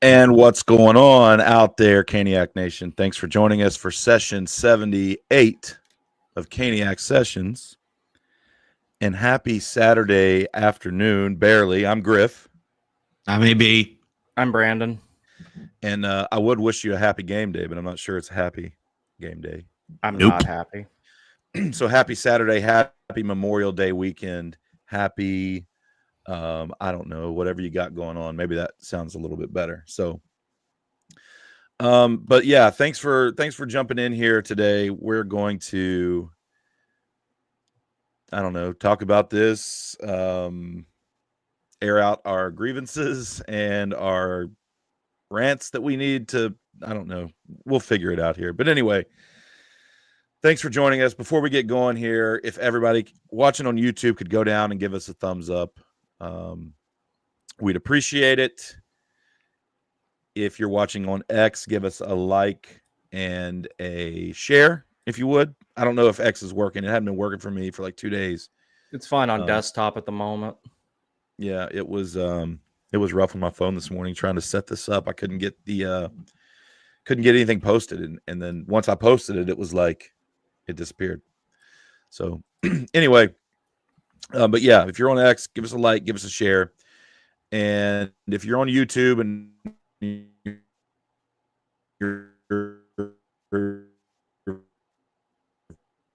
And what's going on out there, Caniac Nation? Thanks for joining us for session 78 of Caniac Sessions. And happy Saturday afternoon, barely. I'm Griff. I'm AB. I'm Brandyn. And I would wish you a happy game day, but I'm not sure it's a happy game day. I'm not happy. So happy Saturday, happy Memorial Day weekend, happy, I don't know, whatever you got going on. Maybe that sounds a little bit better. So, but yeah, thanks for jumping in here today. We're going to, I don't know, talk about this, air out our grievances and our rants that we need to, I don't know, we'll figure it out here. But anyway, thanks for joining us. Before we get going here, if everybody watching on YouTube could go down and give us a thumbs up, we'd appreciate it. If you're watching on X, give us a like and a share, if you would. I don't know if X is working. It hadn't been working for me for like 2 days. It's fine on desktop at the moment. Yeah, it was rough on my phone this morning trying to set this up. I couldn't get anything posted, and then once I posted it, it was like it disappeared. So anyway, but yeah, if you're on X, give us a like, give us a share, and if you're on YouTube and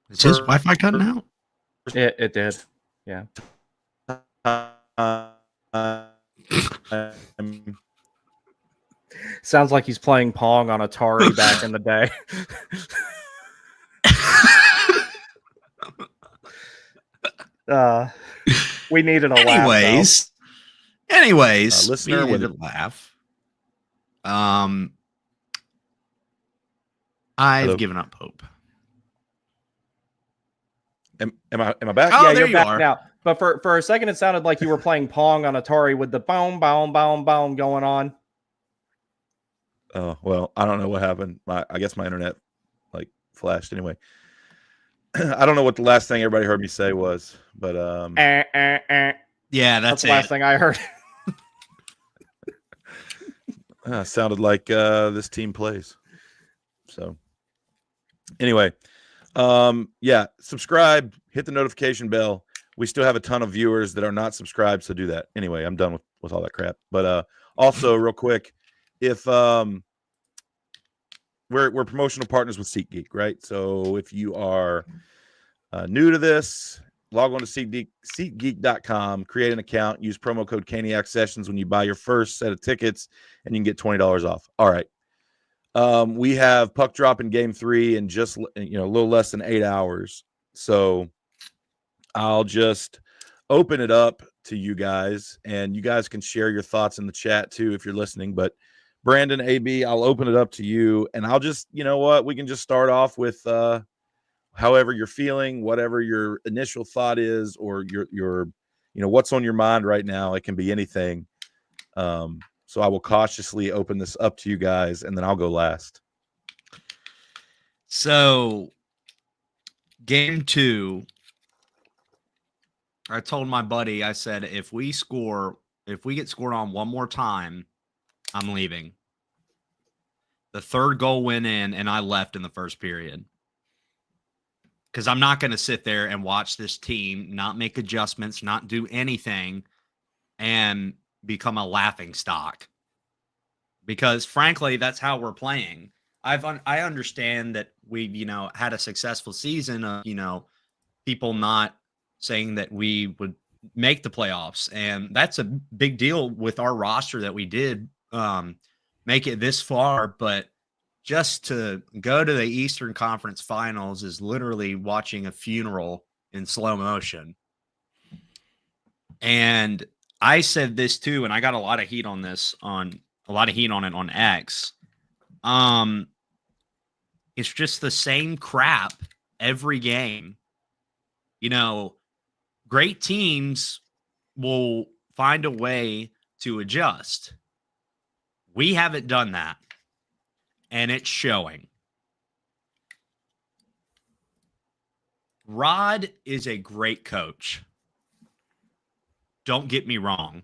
is his Wi-Fi cutting out? It did. Yeah. Sounds like he's playing Pong on Atari back in the day. We needed a laugh. Anyways, listener with a laugh. I've given up hope. Am I back? Oh, Yeah, there you're you back are. now. But for a second, it sounded like you were playing Pong on Atari with the boom, boom, boom, boom going on. Oh, well, I don't know what happened. I guess my internet like flashed anyway. I don't know what the last thing everybody heard me say was, but Yeah, that's the last thing I heard. sounded like this team plays. So anyway, yeah, subscribe, hit the notification bell. We still have a ton of viewers that are not subscribed, so do that. Anyway, I'm done with all that crap. But also, real quick, if we're promotional partners with SeatGeek, right? So if you are new to this, log on to SeatGeek.com, create an account, use promo code caniacsessions when you buy your first set of tickets, and you can get $20 off. All right. We have puck drop in game 3 in just a little less than 8 hours. So I'll just open it up to you guys, and you guys can share your thoughts in the chat too if you're listening. But Brandyn, AB, I'll open it up to you, and I'll just, we can just start off with however you're feeling, whatever your initial thought is, or your what's on your mind right now. It can be anything. So I will cautiously open this up to you guys, and then I'll go last. So game 2, I told my buddy, I said, if we get scored on one more time, I'm leaving. The third goal went in, and I left in the first period. Because I'm not going to sit there and watch this team not make adjustments, not do anything, and become a laughing stock. Because, frankly, that's how we're playing. I understand that we've, had a successful season of, people not saying that we would make the playoffs. And that's a big deal with our roster that we did make it this far. But just to go to the Eastern Conference Finals is literally watching a funeral in slow motion. And I said this too, and I got a lot of heat on it on X. It's just the same crap every game. Great teams will find a way to adjust. We haven't done that, and it's showing. Rod is a great coach. Don't get me wrong.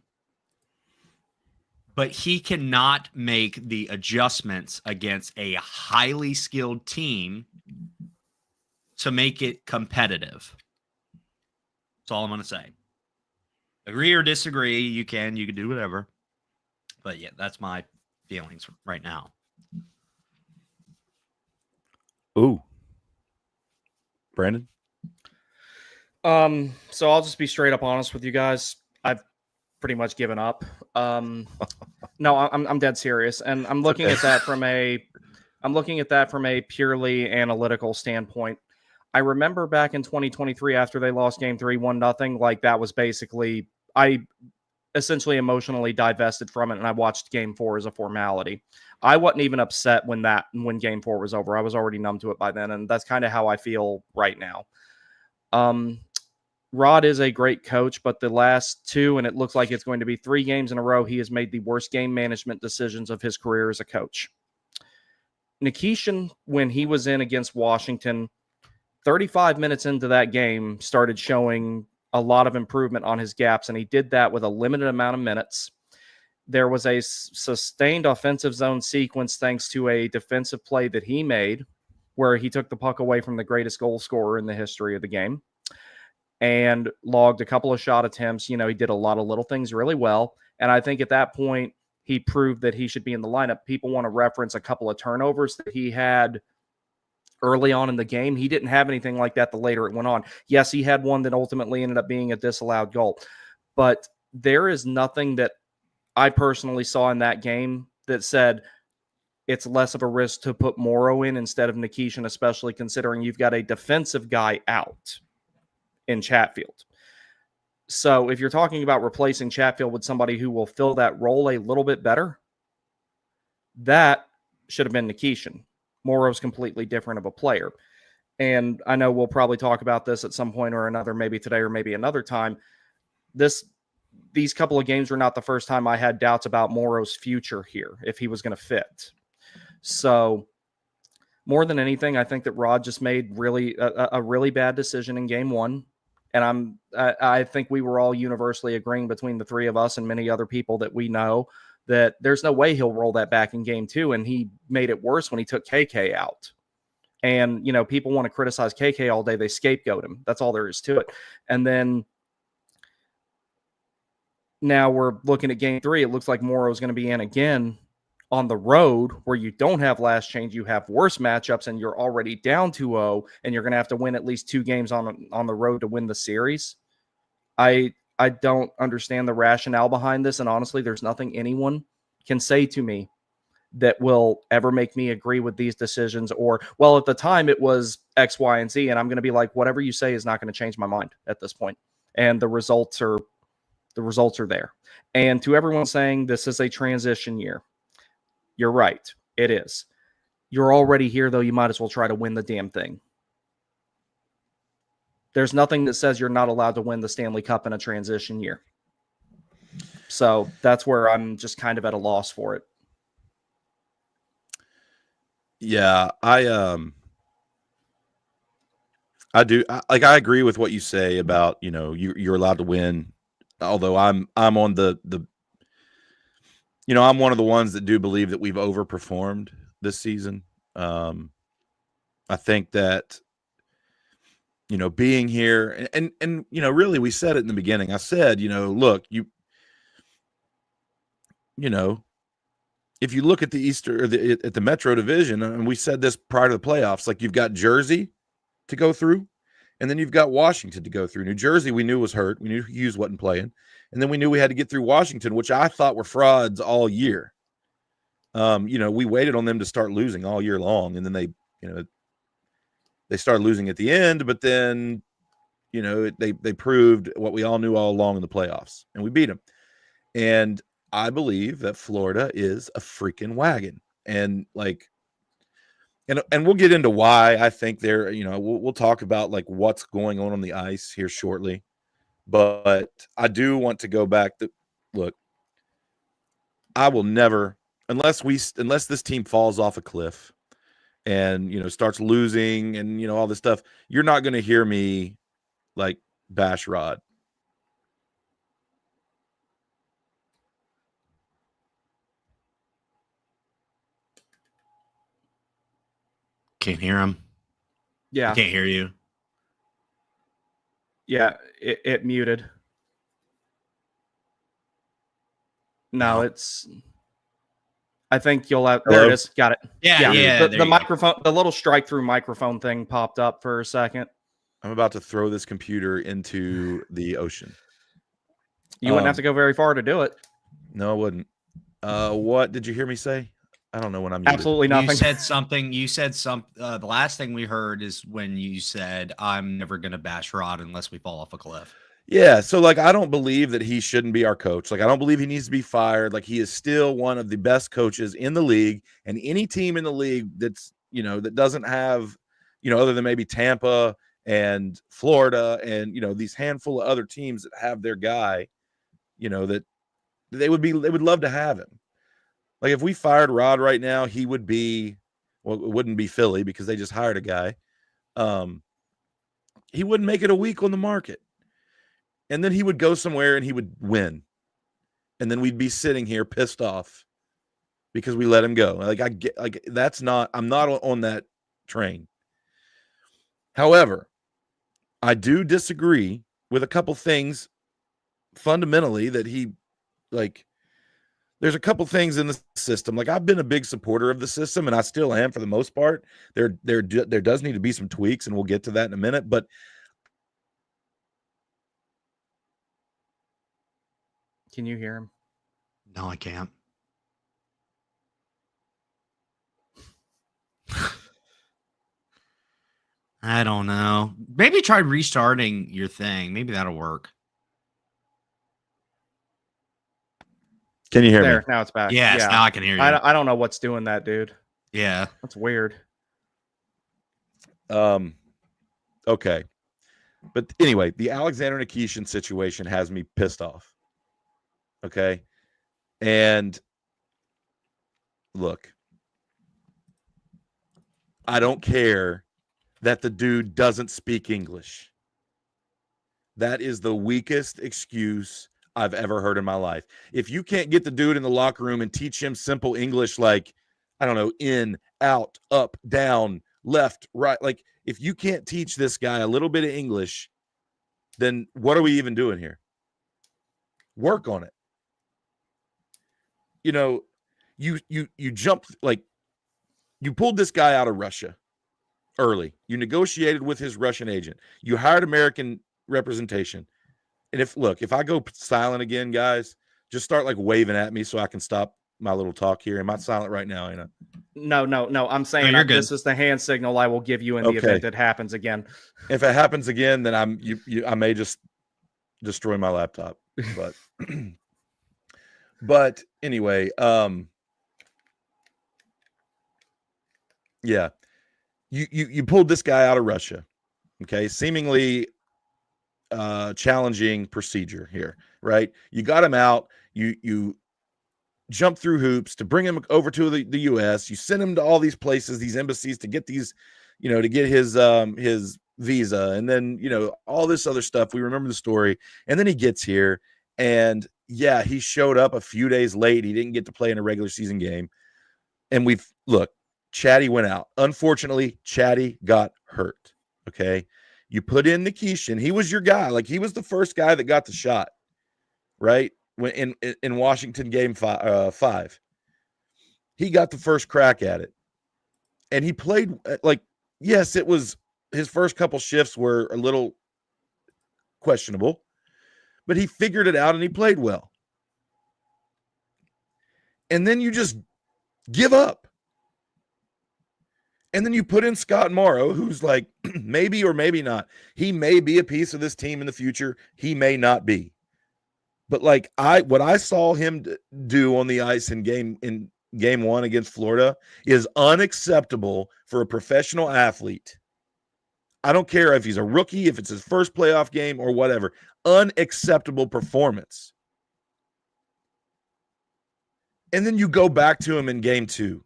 but he cannot make the adjustments against a highly skilled team to make it competitive. That's all I'm going to say. Agree or disagree, you can do whatever. But yeah, that's my feelings right now. Ooh. Brandon? So I'll just be straight up honest with you guys. I've pretty much given up. No, I'm dead serious, and I'm looking at that from a purely analytical standpoint. I remember back in 2023 after they lost Game 3 1-0, like that was basically I essentially emotionally divested from it, and I watched Game 4 as a formality. I wasn't even upset when Game 4 was over. I was already numb to it by then, and that's kind of how I feel right now. Rod is a great coach, but the last 2, and it looks like it's going to be 3 games in a row, he has made the worst game management decisions of his career as a coach. Nikishin, when he was in against Washington, 35 minutes into that game, started showing a lot of improvement on his gaps, and he did that with a limited amount of minutes. There was a sustained offensive zone sequence thanks to a defensive play that he made where he took the puck away from the greatest goal scorer in the history of the game and logged a couple of shot attempts. He did a lot of little things really well, and I think at that point, he proved that he should be in the lineup. People want to reference a couple of turnovers that he had early on in the game. He didn't have anything like that the later it went on. Yes, he had one that ultimately ended up being a disallowed goal. But there is nothing that I personally saw in that game that said it's less of a risk to put Morrow in instead of Nikishin, especially considering you've got a defensive guy out in Chatfield. So if you're talking about replacing Chatfield with somebody who will fill that role a little bit better, that should have been Nikishin. Morrow's completely different of a player. And I know we'll probably talk about this at some point or another, maybe today or maybe another time. These couple of games were not the first time I had doubts about Morrow's future here, if he was going to fit. So more than anything, I think that Rod just made a really bad decision in Game 1. And I think we were all universally agreeing between the 3 of us and many other people that we know that there's no way he'll roll that back in Game 2. And he made it worse when he took KK out. And, people want to criticize KK all day. They scapegoat him. That's all there is to it. And then now we're looking at Game 3. It looks like Morrow's going to be in again on the road where you don't have last change. You have worse matchups and you're already down 2-0 and you're going to have to win at least 2 games on the road to win the series. I don't understand the rationale behind this. And honestly, there's nothing anyone can say to me that will ever make me agree with these decisions or, well, at the time it was X, Y, and Z. And I'm going to be like, whatever you say is not going to change my mind at this point. And the results are there. And to everyone saying this is a transition year, you're right. It is. You're already here, though. You might as well try to win the damn thing. There's nothing that says you're not allowed to win the Stanley Cup in a transition year. So that's where I'm just kind of at a loss for it. Yeah, I do. I agree with what you say about, you're allowed to win. Although I'm on the I'm one of the ones that do believe that we've overperformed this season. I think that, being here and really we said it in the beginning. I said, look, if you look at the at the Metro Division, and we said this prior to the playoffs, like you've got Jersey to go through, and then you've got Washington to go through. New Jersey, we knew was hurt. We knew Hughes wasn't playing. And then we knew we had to get through Washington, which I thought were frauds all year. We waited on them to start losing all year long. And then they started losing at the end, but then, they proved what we all knew all along in the playoffs, and we beat them. And I believe that Florida is a freaking wagon. And and we'll get into why I think they're, we'll talk about like what's going on the ice here shortly. But I do want to go back to look. I will never, unless this team falls off a cliff and, starts losing and, all this stuff, you're not going to hear me like bash Rod. Can't hear him. Yeah. I can't hear you. Yeah, it muted. No, it's. I think you'll have. There Hello? it is. Got it. Yeah. The microphone, the little strike through microphone thing popped up for a second. I'm about to throw this computer into the ocean. You wouldn't have to go very far to do it. No, I wouldn't. What did you hear me say? I don't know when I'm muted. Absolutely nothing. You said something. You said some. The last thing we heard is when you said, "I'm never going to bash Rod unless we fall off a cliff." Yeah, so like I don't believe that he shouldn't be our coach. Like I don't believe he needs to be fired. Like he is still one of the best coaches in the league, and any team in the league that's, you know, that doesn't have, you know, other than maybe Tampa and Florida and, you know, these handful of other teams that have their guy, you know, that they would love to have him. Like if we fired Rod right now, he would be, well, it wouldn't be Philly because they just hired a guy. He wouldn't make it a week on the market. And then he would go somewhere and he would win. And then we'd be sitting here pissed off because we let him go. Like I get, like I'm not on that train. However, I do disagree with a couple things fundamentally that he, like, there's a couple things in the system. Like I've been a big supporter of the system and I still am for the most part. There does need to be some tweaks and we'll get to that in a minute, but Can you hear him? No, I can't. I don't know. Maybe try restarting your thing. Maybe that'll work. can you hear There, me? now it's back. Yes, Yeah. now I can hear you. I don't know what's doing that, dude. Yeah. That's weird. Okay. But anyway, the Alexander Nikishin situation has me pissed off. Okay. And look, I don't care that the dude doesn't speak English. That is the weakest excuse I've ever heard in my life. If you can't get the dude in the locker room and teach him simple English, like, I don't know, in, out, up, down, left, right, like if you can't teach this guy a little bit of English, then what are we even doing here? Work on it. You know, you jumped, like, you pulled this guy out of Russia early. You negotiated with his Russian agent. You hired American representation. And if I go silent again, guys, just start like waving at me so I can stop my little talk here. Am I silent right now, Anna? No. I'm saying you're good. this is the hand signal I will give you in the event it happens again. If it happens again, then I may just destroy my laptop. But but anyway, yeah. You pulled this guy out of Russia. Okay, seemingly challenging procedure here, right? You got him out. You jump through hoops to bring him over to the U.S. You send him to all these places, these embassies to get these, you know, to get his visa, and then, you know, all this other stuff. We remember the story, and then he gets here, and yeah, he showed up a few days late. He didn't get to play in a regular season game, and Chatty went out. Unfortunately, Chatty got hurt. Okay. You put in Nikishin. He was your guy. Like he was the first guy that got the shot, right? When in Washington game 5, he got the first crack at it. And he played like, yes, it was his first couple shifts were a little questionable, but he figured it out and he played well. And then you just give up. And then you put in Scott Morrow, who's like, maybe or maybe not. He may be a piece of this team in the future. He may not be. But like what I saw him do on the ice in game 1 against Florida is unacceptable for a professional athlete. I don't care if he's a rookie, if it's his first playoff game or whatever. Unacceptable performance. And then you go back to him in game 2.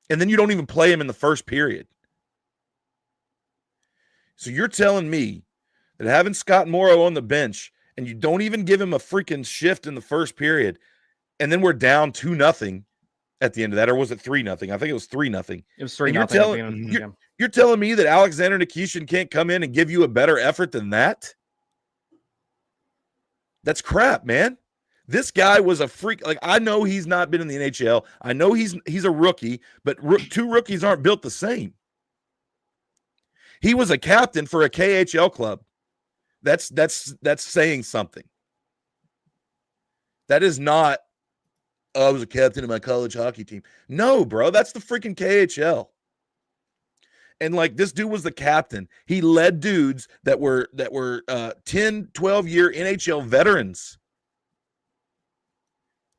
And then you don't even play him in the first period. So you're telling me that having Scott Morrow on the bench and you don't even give him a freaking shift in the first period, and then we're down 2-0, at the end of that, or was it 3-0? I think it was 3-0. It was 3-0. You're telling me that Alexander Nikishin can't come in and give you a better effort than that? That's crap, man. This guy was a freak. Like, I know he's not been in the NHL. I know he's a rookie, but two rookies aren't built the same. He was a captain for a KHL club. That's saying something. That is not, I was a captain of my college hockey team. No, bro, that's the freaking KHL. And like, this dude was the captain. He led dudes that were 10, 12-year NHL veterans.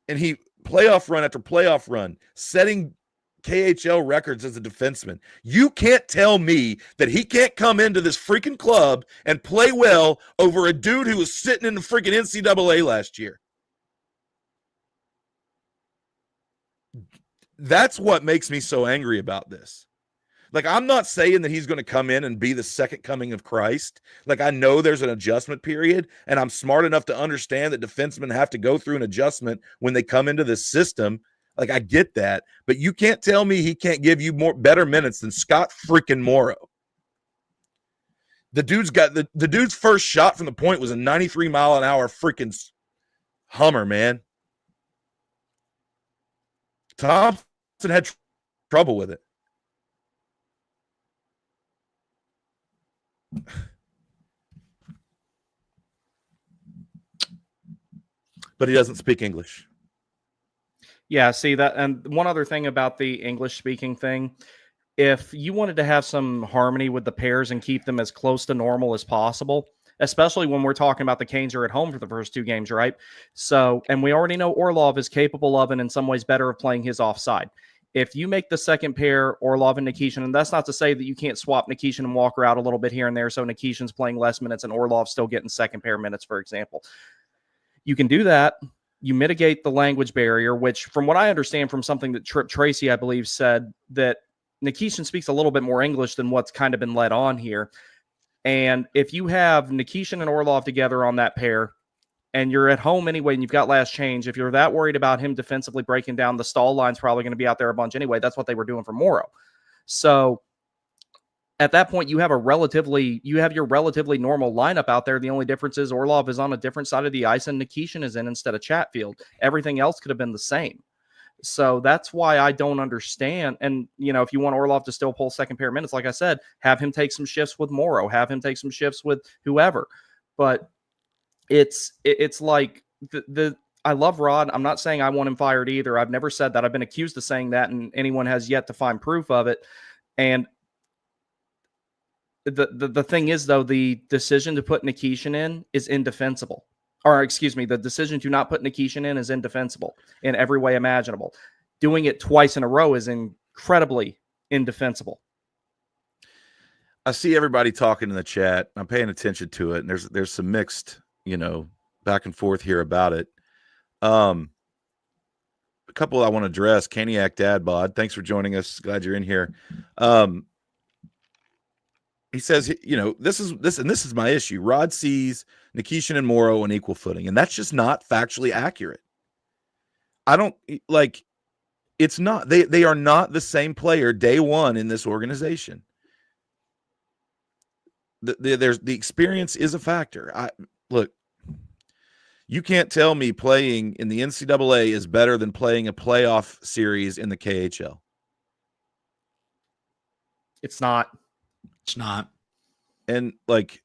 And he playoff run after playoff run, setting KHL records as a defenseman. You can't tell me that he can't come into this freaking club and play well over a dude who was sitting in the freaking NCAA last year. That's what makes me so angry about this. Like, I'm not saying that he's going to come in and be the second coming of Christ. Like, I know there's an adjustment period, and I'm smart enough to understand that defensemen have to go through an adjustment when they come into this system. Like, I get that, but you can't tell me he can't give you better minutes than Scott freaking Morrow. The dude's got the dude's first shot from the point was a 93-mile-an-hour freaking Hummer, man. Thompson had trouble with it. But he doesn't speak English. Yeah, see that. And one other thing about the English speaking thing, if you wanted to have some harmony with the pairs and keep them as close to normal as possible, especially when we're talking about the Canes are at home for the first two games, right? So, and we already know Orlov is capable of, and in some ways better, of playing his offside. If you make the second pair Orlov and Nikishin, and that's not to say that you can't swap Nikishin and Walker out a little bit here and there, so Nikishin's playing less minutes and Orlov's still getting second pair minutes, for example. You can do that. You mitigate the language barrier, which from what I understand from something that Trip Tracy, I believe, said, that Nikishin speaks a little bit more English than what's kind of been led on here. And if you have Nikishin and Orlov together on that pair, and you're at home anyway, and you've got last change, if you're that worried about him defensively breaking down, the stall line's probably going to be out there a bunch anyway. That's what they were doing for Morrow. So at that point, you have your relatively normal lineup out there. The only difference is Orlov is on a different side of the ice and Nikishin is in instead of Chatfield. Everything else could have been the same. So that's why I don't understand. And, you know, if you want Orlov to still pull second pair minutes, like I said, have him take some shifts with Morrow, have him take some shifts with whoever. But it's like I love Rod. I'm not saying I want him fired either. I've never said that. I've been accused of saying that, and anyone has yet to find proof of it. And the thing is, though, the decision to put Nikishin in is indefensible. Or, excuse me, the decision to not put Nikishin in is indefensible in every way imaginable. Doing it twice in a row is incredibly indefensible. I see everybody talking in the chat. I'm paying attention to it, and there's some mixed, back and forth here about it. A couple I want to address. Caniac Dad Bod, thanks for joining us. Glad you're in here. He says, this is my issue. Rod sees Nikishin and Morrow on equal footing, and that's just not factually accurate. I don't like. It's not. They are not the same player day one in this organization. The experience is a factor. Look. You can't tell me playing in the NCAA is better than playing a playoff series in the KHL. It's not. It's not. And like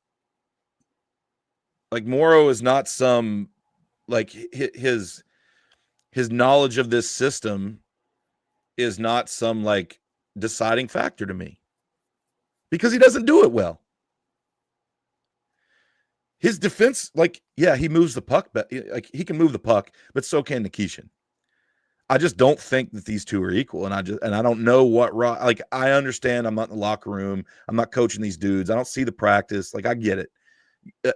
Morrow is not some, like, his knowledge of this system is not some like deciding factor to me because he doesn't do it well. His defense, he moves the puck, but he can move the puck, but so can Nikishin. I just don't think that these two are equal, and I don't know what I understand. I'm not in the locker room. I'm not coaching these dudes. I don't see the practice. I get it,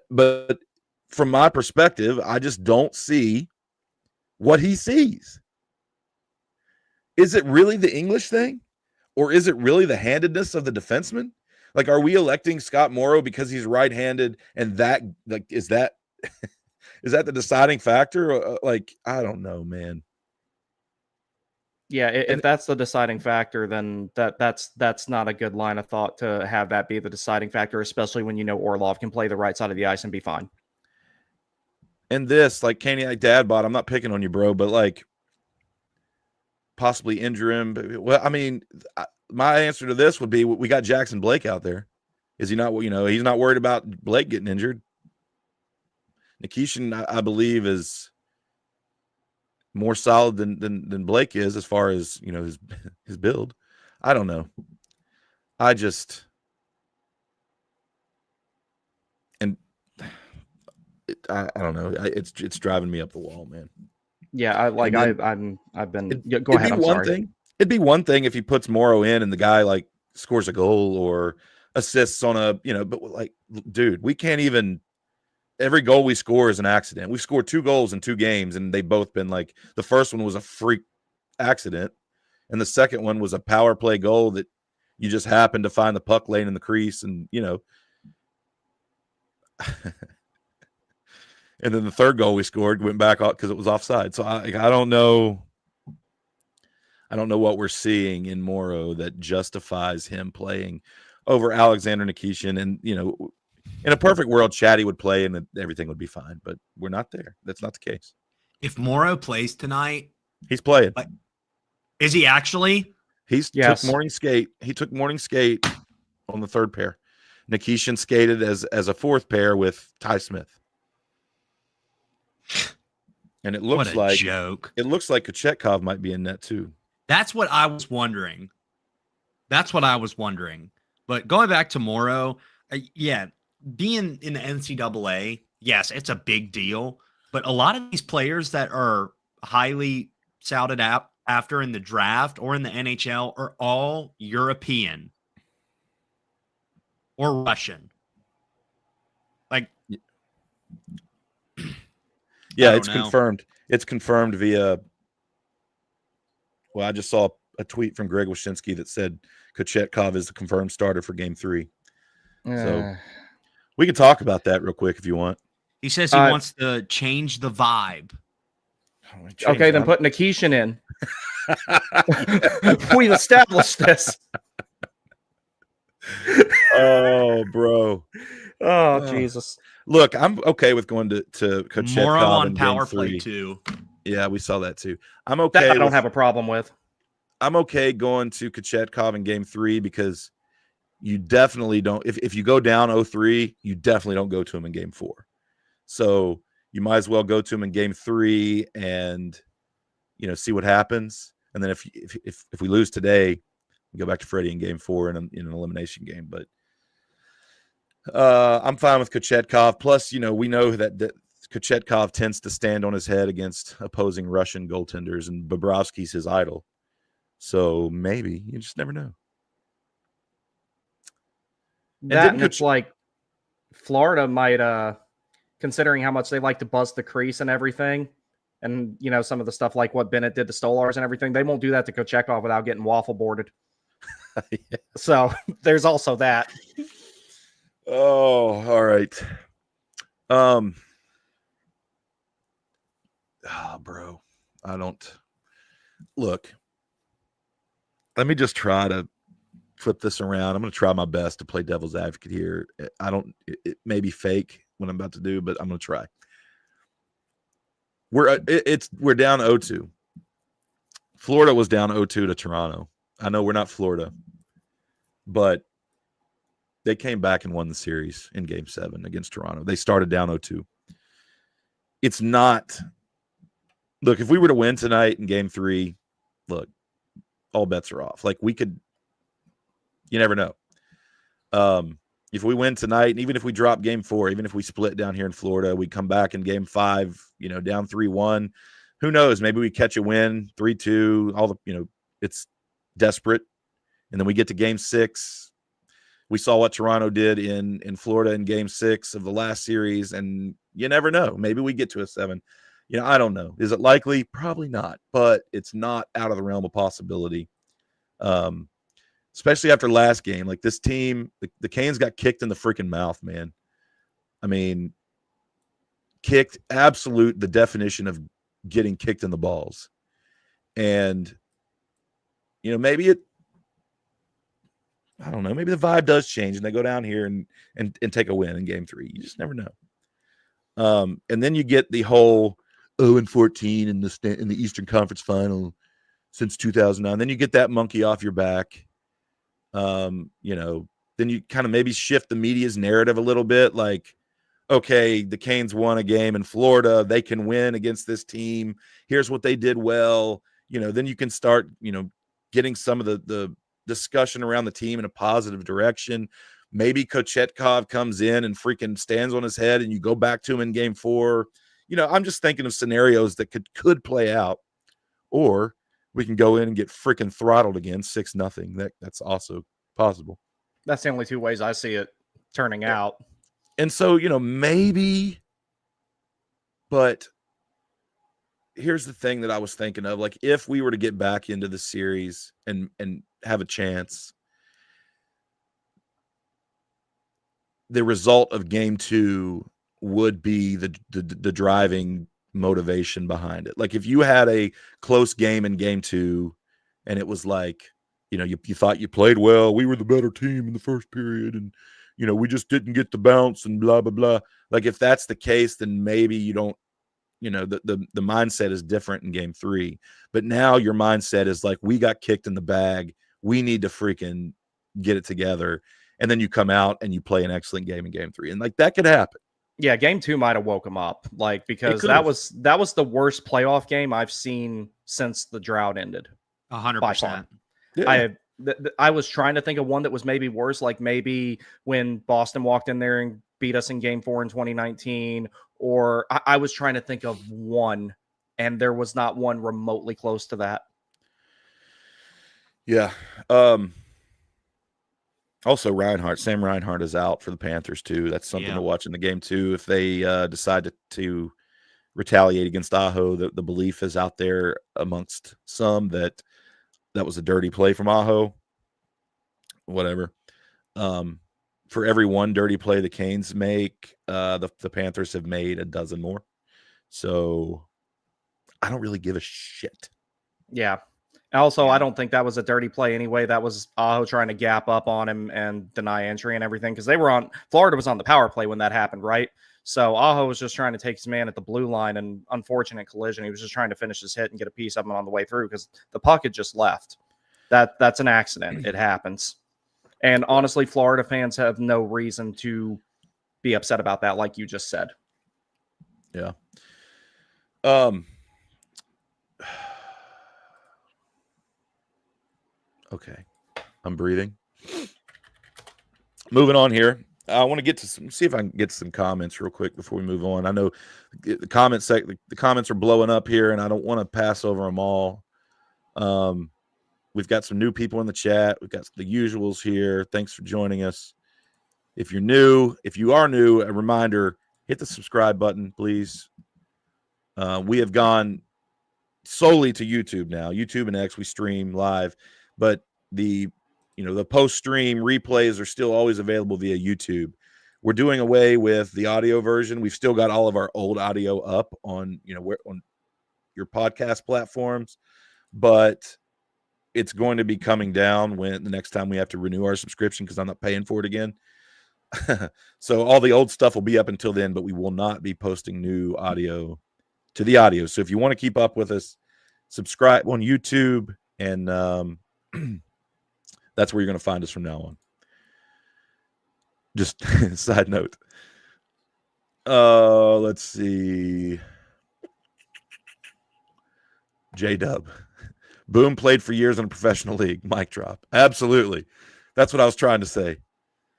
but from my perspective, I just don't see what he sees. Is it really the English thing, or is it really the handedness of the defenseman? Are we electing Scott Morrow because he's right-handed, and that is that the deciding factor? I don't know, man. Yeah, if that's the deciding factor, then that's not a good line of thought to have that be the deciding factor, especially when you know Orlov can play the right side of the ice and be fine. And this, like Caniac dad bod, I'm not picking on you, bro, but like possibly injure him. Well, I mean, my answer to this would be we got Jackson Blake out there. Is he not? He's not worried about Blake getting injured. Nikishin, I believe, is more solid than Blake is as far as his build. I don't know. I don't know. It's driving me up the wall, man. Yeah, I've been. Go ahead. I'm sorry. It'd be one thing if he puts Morrow in and the guy like scores a goal or assists on but like, dude, we can't even. Every goal we score is an accident. We've scored 2 goals in 2 games, and they've both been like, the first one was a freak accident, and the second one was a power play goal that you just happened to find the puck lane in the crease, and and then the third goal we scored went back out because it was offside. So I don't know. I don't know what we're seeing in Morrow that justifies him playing over Alexander Nikishin, and in a perfect world, Chatty would play and everything would be fine, but we're not there. That's not the case. If Morrow plays tonight, he's playing. Is he actually? Took morning skate. He took morning skate on the third pair. Nikishin skated as a fourth pair with Ty Smith. And it looks like joke. It looks like Kochetkov might be in net too. That's what I was wondering. But going back to Morrow, being in the NCAA, yes, it's a big deal. But a lot of these players that are highly touted after in the draft or in the NHL are all European or Russian. Like, yeah, it's confirmed. It's confirmed via. Well, I just saw a tweet from Greg Wyshynski that said Kochetkov is the confirmed starter for Game 3. So we can talk about that real quick if you want. He says he wants to change the vibe. Okay, then put Nikishin in. We've established this. Oh, bro. Oh, Jesus. Look, I'm okay with going to Kochetkov Morrow on in power Game 3. play too. Yeah, we saw that too. I'm okay. That I don't have a problem with. I'm okay going to Kochetkov in Game 3 because you definitely don't. If you go down 0-3, you definitely don't go to him in Game 4. So you might as well go to him in Game 3 and see what happens. And then if we lose today, we go back to Freddie in Game 4 in an elimination game. But I'm fine with Kochetkov. Plus, we know that Kochetkov tends to stand on his head against opposing Russian goaltenders, and Bobrovsky's his idol. So maybe you just never know. And it's like Florida might, considering how much they like to bust the crease and everything, and some of the stuff like what Bennett did to Stolars and everything, they won't do that to Kochetkov without getting waffle boarded. Yeah. So there's also that. Oh, all right. Bro, I don't look. Let me just try to flip this around. I'm going to try my best to play devil's advocate here. It may be fake what I'm about to do, but I'm going to try. We're down 0-2. Florida was down 0-2 to Toronto. I know we're not Florida, but they came back and won the series in Game 7 against Toronto. They started down 0-2. It's not. Look, if we were to win tonight in Game 3, look, all bets are off. Like, we could. You never know. If we win tonight, and even if we drop Game 4, even if we split down here in Florida, we come back in Game 5, down 3-1. Who knows? Maybe we catch a win, 3-2. All the, it's desperate, and then we get to Game 6. We saw what Toronto did in Florida in Game 6 of the last series, and you never know. Maybe we get to a 7. I don't know. Is it likely? Probably not, but it's not out of the realm of possibility. Especially after last game. Like, this team, the Canes got kicked in the freaking mouth, man. I mean, kicked, the definition of getting kicked in the balls. And maybe I don't know, maybe the vibe does change and they go down here and take a win in game 3. You just never know. And then you get the whole 0-14 in the Eastern Conference Final since 2009. Then you get that monkey off your back. Then you kind of maybe shift the media's narrative a little bit, like, okay, the Canes won a game in Florida. They can win against this team. Here's what they did well. Then you can start, getting some of the discussion around the team in a positive direction. Maybe Kochetkov comes in and freaking stands on his head and you go back to him in game 4. I'm just thinking of scenarios that could play out. Or we can go in and get freaking throttled again, 6-0. That's also possible. That's the only 2 ways I see it turning out. And so, maybe, but here's the thing that I was thinking of. Like, if we were to get back into the series and have a chance, the result of game 2 would be the driving motivation behind it. Like, if you had a close game in game 2 and it was like, you thought you played well, we were the better team in the first period, and we just didn't get the bounce and blah blah blah. Like, if that's the case, then maybe you don't, the mindset is different in game 3. But now your mindset is like, we got kicked in the bag, we need to freaking get it together. And then you come out and you play an excellent game in game 3. And like, that could happen. Yeah, game 2 might have woke him up, like, because that was the worst playoff game I've seen since the drought ended. 100%. Yeah. I was trying to think of one that was maybe worse, like maybe when Boston walked in there and beat us in game 4 in 2019, or I was trying to think of one, and there was not one remotely close to that. Yeah. Also, Sam Reinhart is out for the Panthers too. That's something to watch in the game too. If they decide to retaliate against Aho, the belief is out there amongst some that was a dirty play from Aho. Whatever. For every one dirty play the Canes make, the Panthers have made a dozen more. So I don't really give a shit. Yeah. Also, I don't think that was a dirty play anyway. That was Aho trying to gap up on him and deny entry and everything, because Florida was on the power play when that happened, right? So Aho was just trying to take his man at the blue line, and unfortunate collision. He was just trying to finish his hit and get a piece of him on the way through because the puck had just left. That's an accident. It happens. And honestly, Florida fans have no reason to be upset about that, like you just said. Yeah. Okay. I'm breathing. Moving on here. I want to get to see if I can get some comments real quick before we move on. I know the comments are blowing up here, and I don't want to pass over them all. We've got some new people in the chat. We've got the usuals here. Thanks for joining us. If you are new, a reminder, hit the subscribe button, please. We have gone solely to YouTube now. YouTube and X, we stream live, but the post-stream replays are still always available via YouTube. We're doing away with the audio version. We've still got all of our old audio up on on your podcast platforms, but it's going to be coming down when the next time we have to renew our subscription, because I'm not paying for it again. So all the old stuff will be up until then, but we will not be posting new audio to the audio. So if you want to keep up with us, subscribe on YouTube, and that's where you're going to find us from now on. Just side note. Let's see. J-Dub. Boom played for years in a professional league. Mic drop. Absolutely. That's what I was trying to say.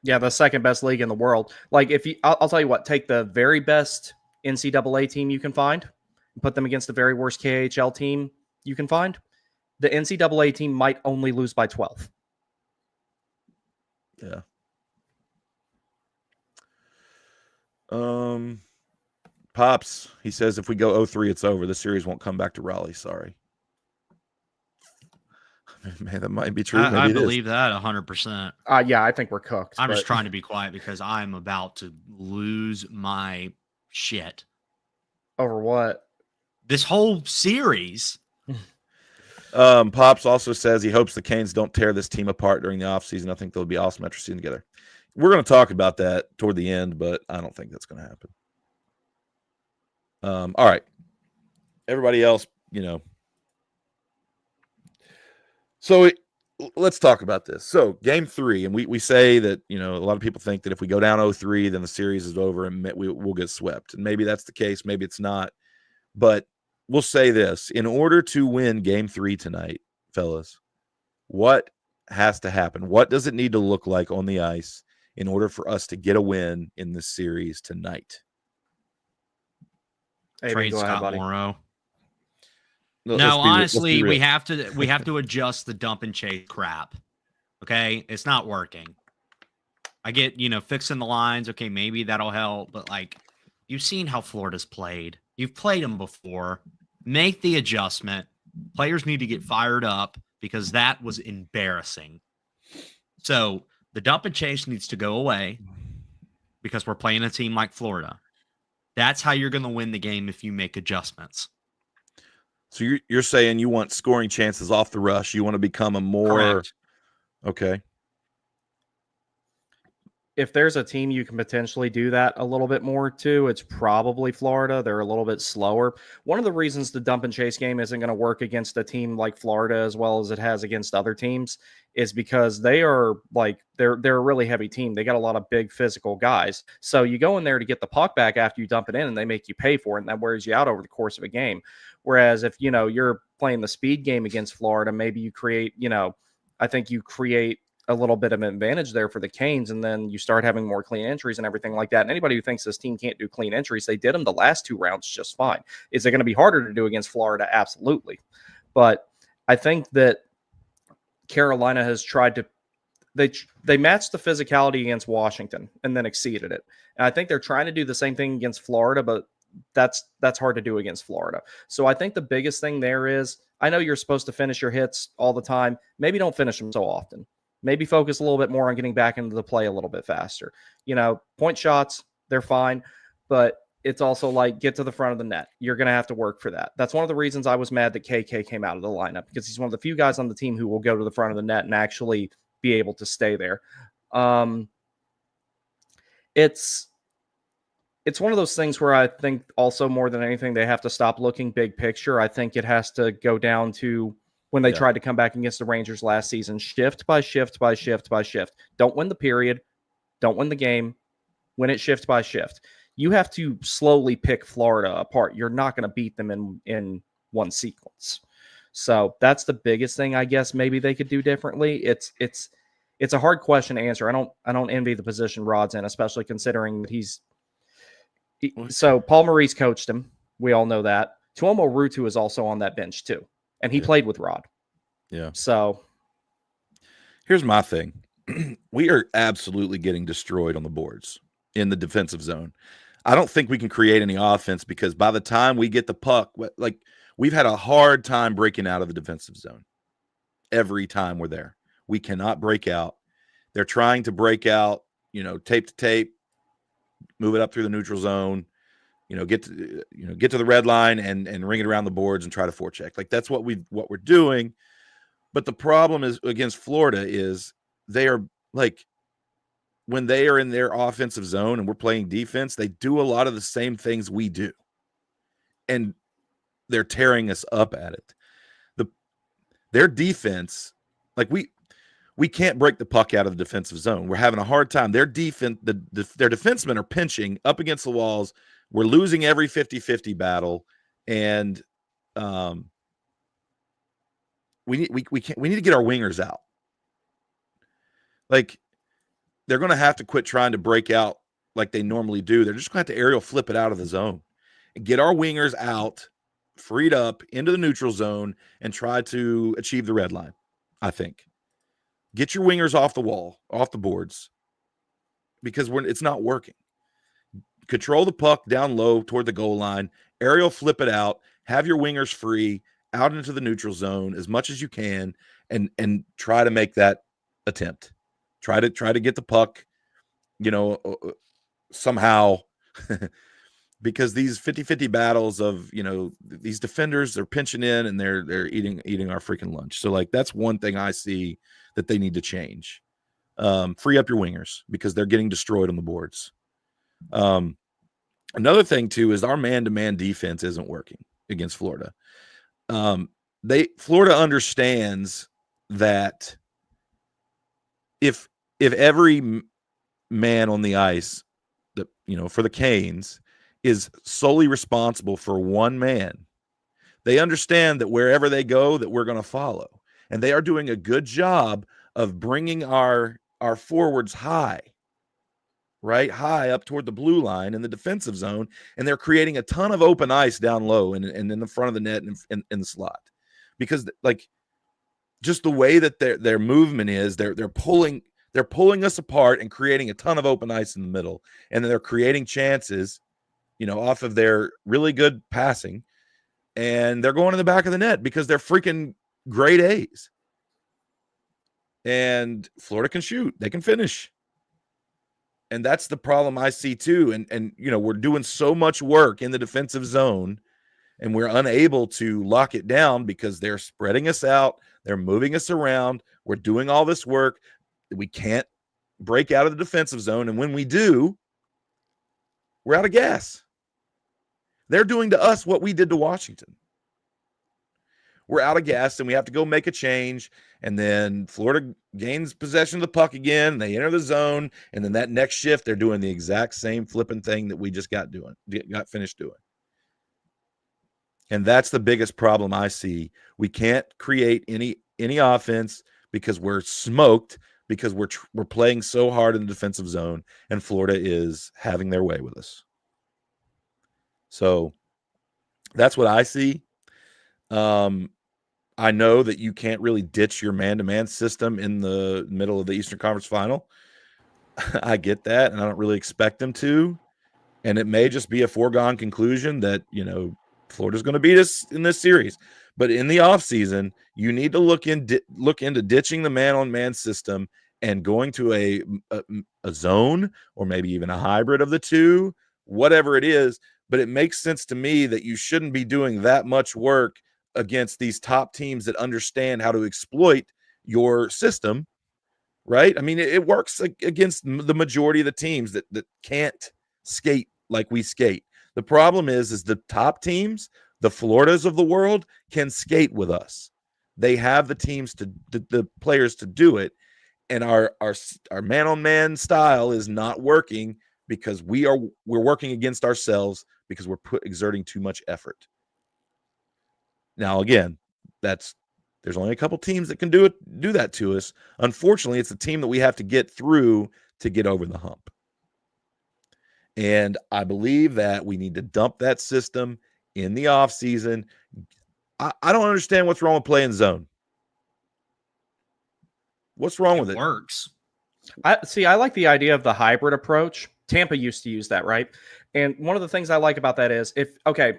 Yeah, the second best league in the world. Like, I'll tell you what, take the very best NCAA team you can find and put them against the very worst KHL team you can find. The NCAA team might only lose by 12. Yeah. Pops, he says if we go 0-3, it's over. The series won't come back to Raleigh. Sorry. Man, that might be true. I believe that 100%. Yeah, I think we're cooked. I'm just trying to be quiet because I'm about to lose my shit. Over what? This whole series. Pops also says he hopes the Canes don't tear this team apart during the offseason. I think they'll be awesome after seeing together. We're going to talk about that toward the end, but I don't think that's going to happen. All right. Everybody else, So let's talk about this. So game 3, and we say that, a lot of people think that if we go down 0-3, then the series is over and we'll get swept. And maybe that's the case. Maybe it's not. But we'll say this. In order to win game 3 tonight, fellas, what has to happen? What does it need to look like on the ice in order for us to get a win in this series tonight? Hey, Trade go ahead, Scott buddy. Morrow. Let's No, be honestly, real. we have to adjust the dump and chase crap. Okay, it's not working. I get fixing the lines. Okay, maybe that'll help, but you've seen how Florida's played. You've played them before. Make the adjustment. Players need to get fired up because that was embarrassing. So the dump and chase needs to go away because we're playing a team like Florida. That's how you're going to win the game if you make adjustments. So you're saying you want scoring chances off the rush. You want to become a more Correct. Okay. If there's a team you can potentially do that a little bit more to, it's probably Florida. They're a little bit slower. One of the reasons the dump and chase game isn't going to work against a team like Florida as well as it has against other teams is because they are they're a really heavy team. They got a lot of big physical guys. So you go in there to get the puck back after you dump it in and they make you pay for it, and that wears you out over the course of a game. Whereas if you're playing the speed game against Florida, maybe you create, I think you create a little bit of an advantage there for the Canes, and then you start having more clean entries and everything like that. And anybody who thinks this team can't do clean entries, they did them the last 2 rounds just fine. Is it going to be harder to do against Florida? Absolutely. But I think that Carolina has tried to they matched the physicality against Washington and then exceeded it. And I think they're trying to do the same thing against Florida, but that's hard to do against Florida. So I think the biggest thing there is, I know you're supposed to finish your hits all the time. Maybe don't finish them so often. Maybe focus a little bit more on getting back into the play a little bit faster. Point shots, they're fine, but it's also get to the front of the net. You're going to have to work for that. That's one of the reasons I was mad that KK came out of the lineup, because he's one of the few guys on the team who will go to the front of the net and actually be able to stay there. It's one of those things where I think also more than anything, they have to stop looking big picture. I think it has to go down to when they tried to come back against the Rangers last season, shift by shift by shift by shift. Don't win the period. Don't win the game. Win it shift by shift. You have to slowly pick Florida apart. You're not going to beat them in one sequence. So that's the biggest thing I guess maybe they could do differently. It's a hard question to answer. I don't envy the position Rod's in, especially considering that so Paul Maurice coached him. We all know that. Tuomo Ruutu is also on that bench too. And he played with Rod. Yeah. So here's my thing. We are absolutely getting destroyed on the boards in the defensive zone. I don't think we can create any offense because by the time we get the puck, we've had a hard time breaking out of the defensive zone. Every time we're there, we cannot break out. They're trying to break out, tape to tape, move it up through the neutral zone. Get to the red line and ring it around the boards and try to forecheck. That's what we're doing. But the problem is against Florida is they are when they are in their offensive zone and we're playing defense, they do a lot of the same things we do. And they're tearing us up at it. Their defense, we can't break the puck out of the defensive zone. We're having a hard time. Their defense, their defensemen are pinching up against the walls. We're losing every 50-50 battle, and we need to get our wingers out. They're going to have to quit trying to break out like they normally do. They're just going to have to aerial flip it out of the zone and get our wingers out, freed up into the neutral zone, and try to achieve the red line. I think get your wingers off the wall, off the boards, because it's not working. Control the puck down low toward the goal line, aerial flip it out, have your wingers free out into the neutral zone as much as you can, and try to make that attempt. Try to get the puck, somehow because these 50-50 battles of, these defenders, they're pinching in and they're eating our freaking lunch. So like, that's one thing I see that they need to change. Free up your wingers because they're getting destroyed on the boards. Another thing too is our man-to-man defense isn't working against Florida. Florida understands that if every man on the ice, for the Canes, is solely responsible for one man, they understand that wherever they go, that we're going to follow, and they are doing a good job of bringing our forwards high up toward the blue line in the defensive zone, and they're creating a ton of open ice down low and in the front of the net and in the slot, because like just the way that their movement is, they're pulling us apart and creating a ton of open ice in the middle, and then they're creating chances, off of their really good passing, and they're going in the back of the net because they're freaking grade A's. And Florida can shoot, they can finish. And that's the problem I see too. And we're doing so much work in the defensive zone, and we're unable to lock it down because they're spreading us out. They're moving us around. We're doing all this work. We can't break out of the defensive zone. And when we do, we're out of gas. They're doing to us what we did to Washington. We're out of gas, and we have to go make a change. And then Florida gains possession of the puck again. They enter the zone. And then that next shift, they're doing the exact same flipping thing that we just got finished doing. And that's the biggest problem I see. We can't create any offense because we're smoked, because we're playing so hard in the defensive zone, and Florida is having their way with us. So that's what I see. I know that you can't really ditch your man-to-man system in the middle of the Eastern Conference Final. I get that, and I don't really expect them to. And it may just be a foregone conclusion that, Florida's going to beat us in this series. But in the offseason, you need to look into ditching the man-on-man system and going to a zone, or maybe even a hybrid of the two, whatever it is. But it makes sense to me that you shouldn't be doing that much work against these top teams that understand how to exploit your system, right? I mean, it works against the majority of the teams that can't skate like we skate. The problem is the top teams, the Floridas of the world, can skate with us. They have the teams the players to do it, and our man-on-man style is not working because we're working against ourselves because we're exerting too much effort. Now, again, there's only a couple teams that can do that to us. Unfortunately, it's the team that we have to get through to get over the hump. And I believe that we need to dump that system in the offseason. I don't understand what's wrong with playing zone. What's wrong with it? It works. I like the idea of the hybrid approach. Tampa used to use that, right? And one of the things I like about that is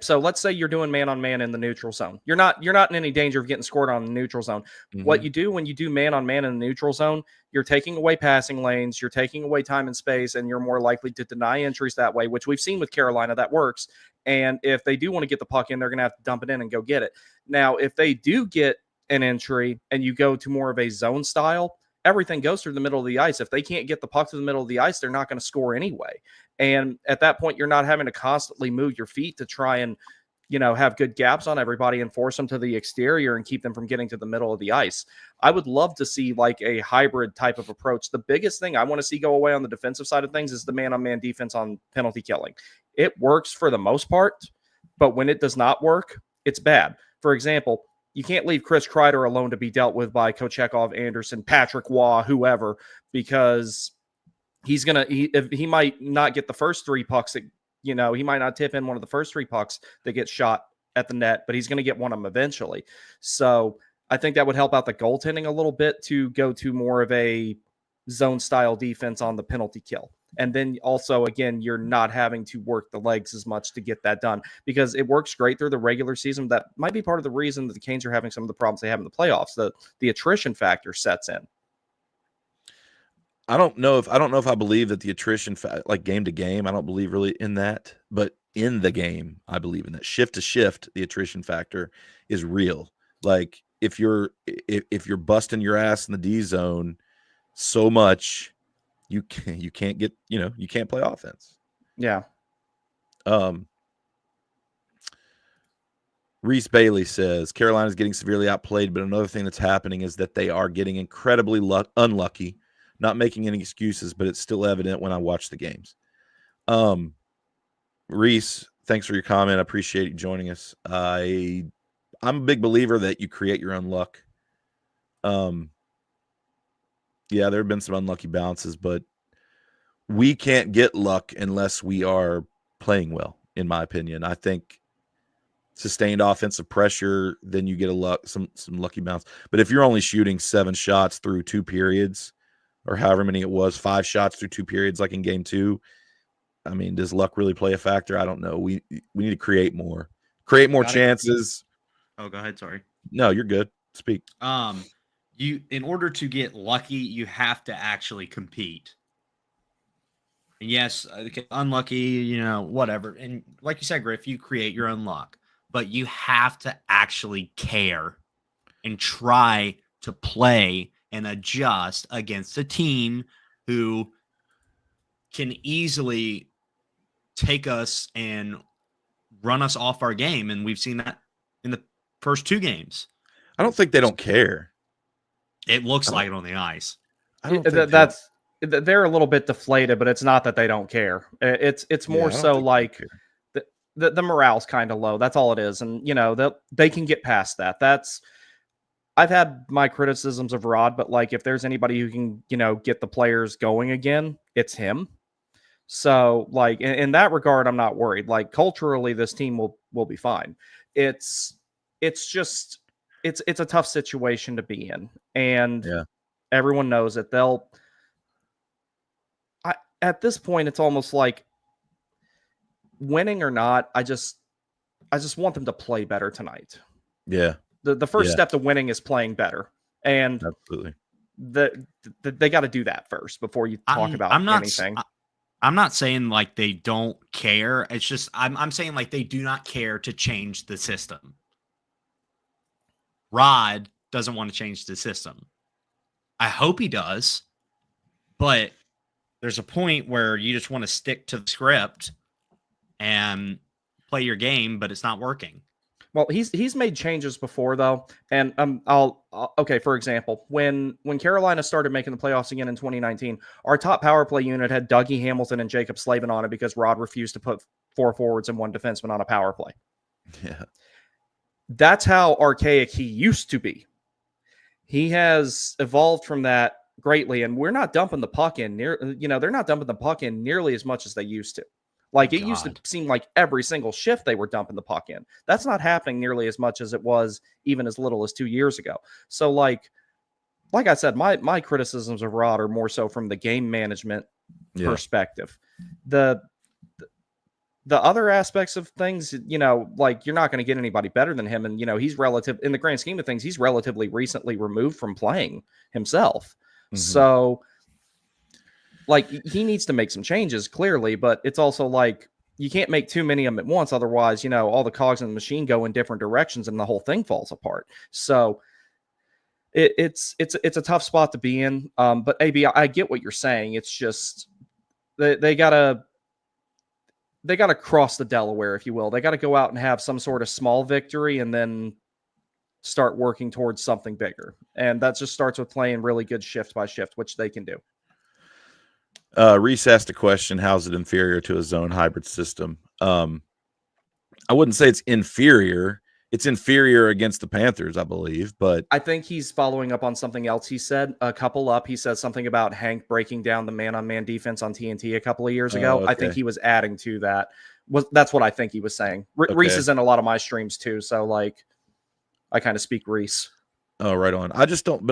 so let's say you're doing man-on-man in the neutral zone. You're not in any danger of getting scored on in the neutral zone. Mm-hmm. What you do when you do man-on-man in the neutral zone, you're taking away passing lanes, you're taking away time and space, and you're more likely to deny entries that way, which we've seen with Carolina that works. And if they do want to get the puck in, they're going to have to dump it in and go get it. Now, if they do get an entry and you go to more of a zone style, everything goes through the middle of the ice. If they can't get the puck to the middle of the ice, they're not going to score anyway. And at that point, you're not having to constantly move your feet to try and, have good gaps on everybody and force them to the exterior and keep them from getting to the middle of the ice. I would love to see like a hybrid type of approach. The biggest thing I want to see go away on the defensive side of things is the man-on-man defense on penalty killing. It works for the most part, but when it does not work, it's bad. For example, you can't leave Chris Kreider alone to be dealt with by Kochekov, Anderson, Patrick Waugh, whoever, because he might not get the first three pucks that, he might not tip in one of the first three pucks that gets shot at the net, but he's going to get one of them eventually. So I think that would help out the goaltending a little bit to go to more of a zone style defense on the penalty kill. And then also, again, you're not having to work the legs as much to get that done because it works great through the regular season. That might be part of the reason that the Canes are having some of the problems they have in the playoffs. The attrition factor sets in. I don't know if I believe that the attrition, like game to game, I don't believe really in that. But in the game. I believe in that. Shift to shift, the attrition factor is real. Like if you're busting your ass in the D zone so much, you can't get, you can't play offense. Yeah. Reese Bailey says Carolina's getting severely outplayed, but another thing that's happening is that they are getting incredibly unlucky. Not making any excuses, but it's still evident when I watch the games. Reese, thanks for your comment. I appreciate you joining us. I'm a big believer that you create your own luck. Yeah, there have been some unlucky bounces, but we can't get luck unless we are playing well, in my opinion. I think sustained offensive pressure, then you get some lucky bounce. But if you're only shooting 7 shots through 2 periods, or however many it was, 5 shots through 2 periods, like in game 2, I mean, does luck really play a factor? I don't know. We need to create more chances. Oh, go ahead. Sorry. No, you're good. Speak. In order to get lucky, you have to actually compete. And yes, unlucky, whatever. And like you said, Griff, you create your own luck, but you have to actually care and try to play and adjust against a team who can easily take us and run us off our game. And we've seen that in the first 2 games. I don't think they don't care. It looks like it on the ice. I don't think they're a little bit deflated, but it's not that they don't care. It's more so like the morale's kind of low. That's all it is. And, they can get past that. I've had my criticisms of Rod, but like if there's anybody who can, get the players going again, it's him. So like in that regard, I'm not worried. Like culturally, this team will be fine. It's just it's a tough situation to be in, and everyone knows it. At this point, it's almost like winning or not. I just want them to play better tonight. Yeah. The first step to winning is playing better, and absolutely they got to do that first before you talk about anything. I'm not saying like they don't care. It's just I'm saying like they do not care to change the system. Rod doesn't want to change the system. I hope he does, but there's a point where you just want to stick to the script and play your game, but it's not working. Well, he's made changes before though, and okay. For example, when Carolina started making the playoffs again in 2019, our top power play unit had Dougie Hamilton and Jacob Slavin on it because Rod refused to put 4 forwards and 1 defenseman on a power play. Yeah, that's how archaic he used to be. He has evolved from that greatly, and we're not dumping the puck in they're not dumping the puck in nearly as much as they used to. Like it used to seem like every single shift they were dumping the puck in. That's not happening nearly as much as it was even as little as 2 years ago. So like I said, my criticisms of Rod are more so from the game management perspective. The other aspects of things, like you're not going to get anybody better than him. And, he's in the grand scheme of things, he's relatively recently removed from playing himself. Mm-hmm. So like he needs to make some changes clearly, but it's also like you can't make too many of them at once. Otherwise, all the cogs in the machine go in different directions and the whole thing falls apart. So it's a tough spot to be in. But AB, I get what you're saying. It's just they gotta cross the Delaware, if you will. They got to go out and have some sort of small victory and then start working towards something bigger. And that just starts with playing really good shift by shift, which they can do. Reese asked a question, how's it inferior to a zone hybrid system? I wouldn't say it's inferior. It's inferior against the Panthers, I believe, but I think he's following up on something else he said. A couple up, he said something about Hank breaking down the man-on-man defense on TNT a couple of years ago. Okay. I think he was adding to that. That's what I think he was saying. Okay. Reese is in a lot of my streams too, so like I kind of speak Reese. Oh, right on. I just think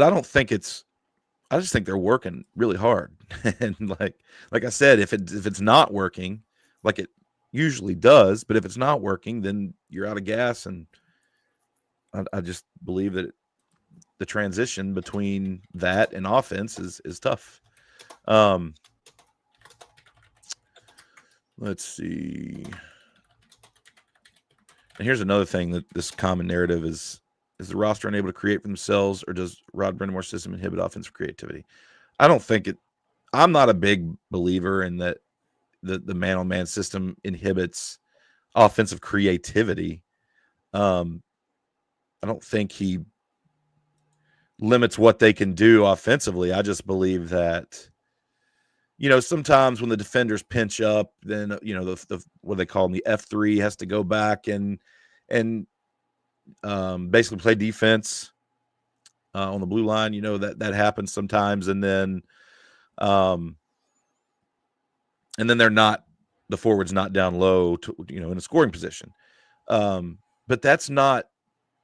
they're working really hard. And like I said, if it's not working, like it usually does, but if it's not working, then you're out of gas. And I just believe that the transition between that and offense is tough. Let's see. And here's another thing that this common narrative is the roster unable to create for themselves, or does Rod Brendamore's system inhibit offensive creativity? I don't think it. I'm not a big believer in that the man-on-man system inhibits offensive creativity. I don't think he limits what they can do offensively. I just believe that, sometimes when the defenders pinch up, then, the what they call them, the F3 has to go back and basically play defense on the blue line. That happens sometimes. And then they're not, the forward's not down low to, in a scoring position. But that's not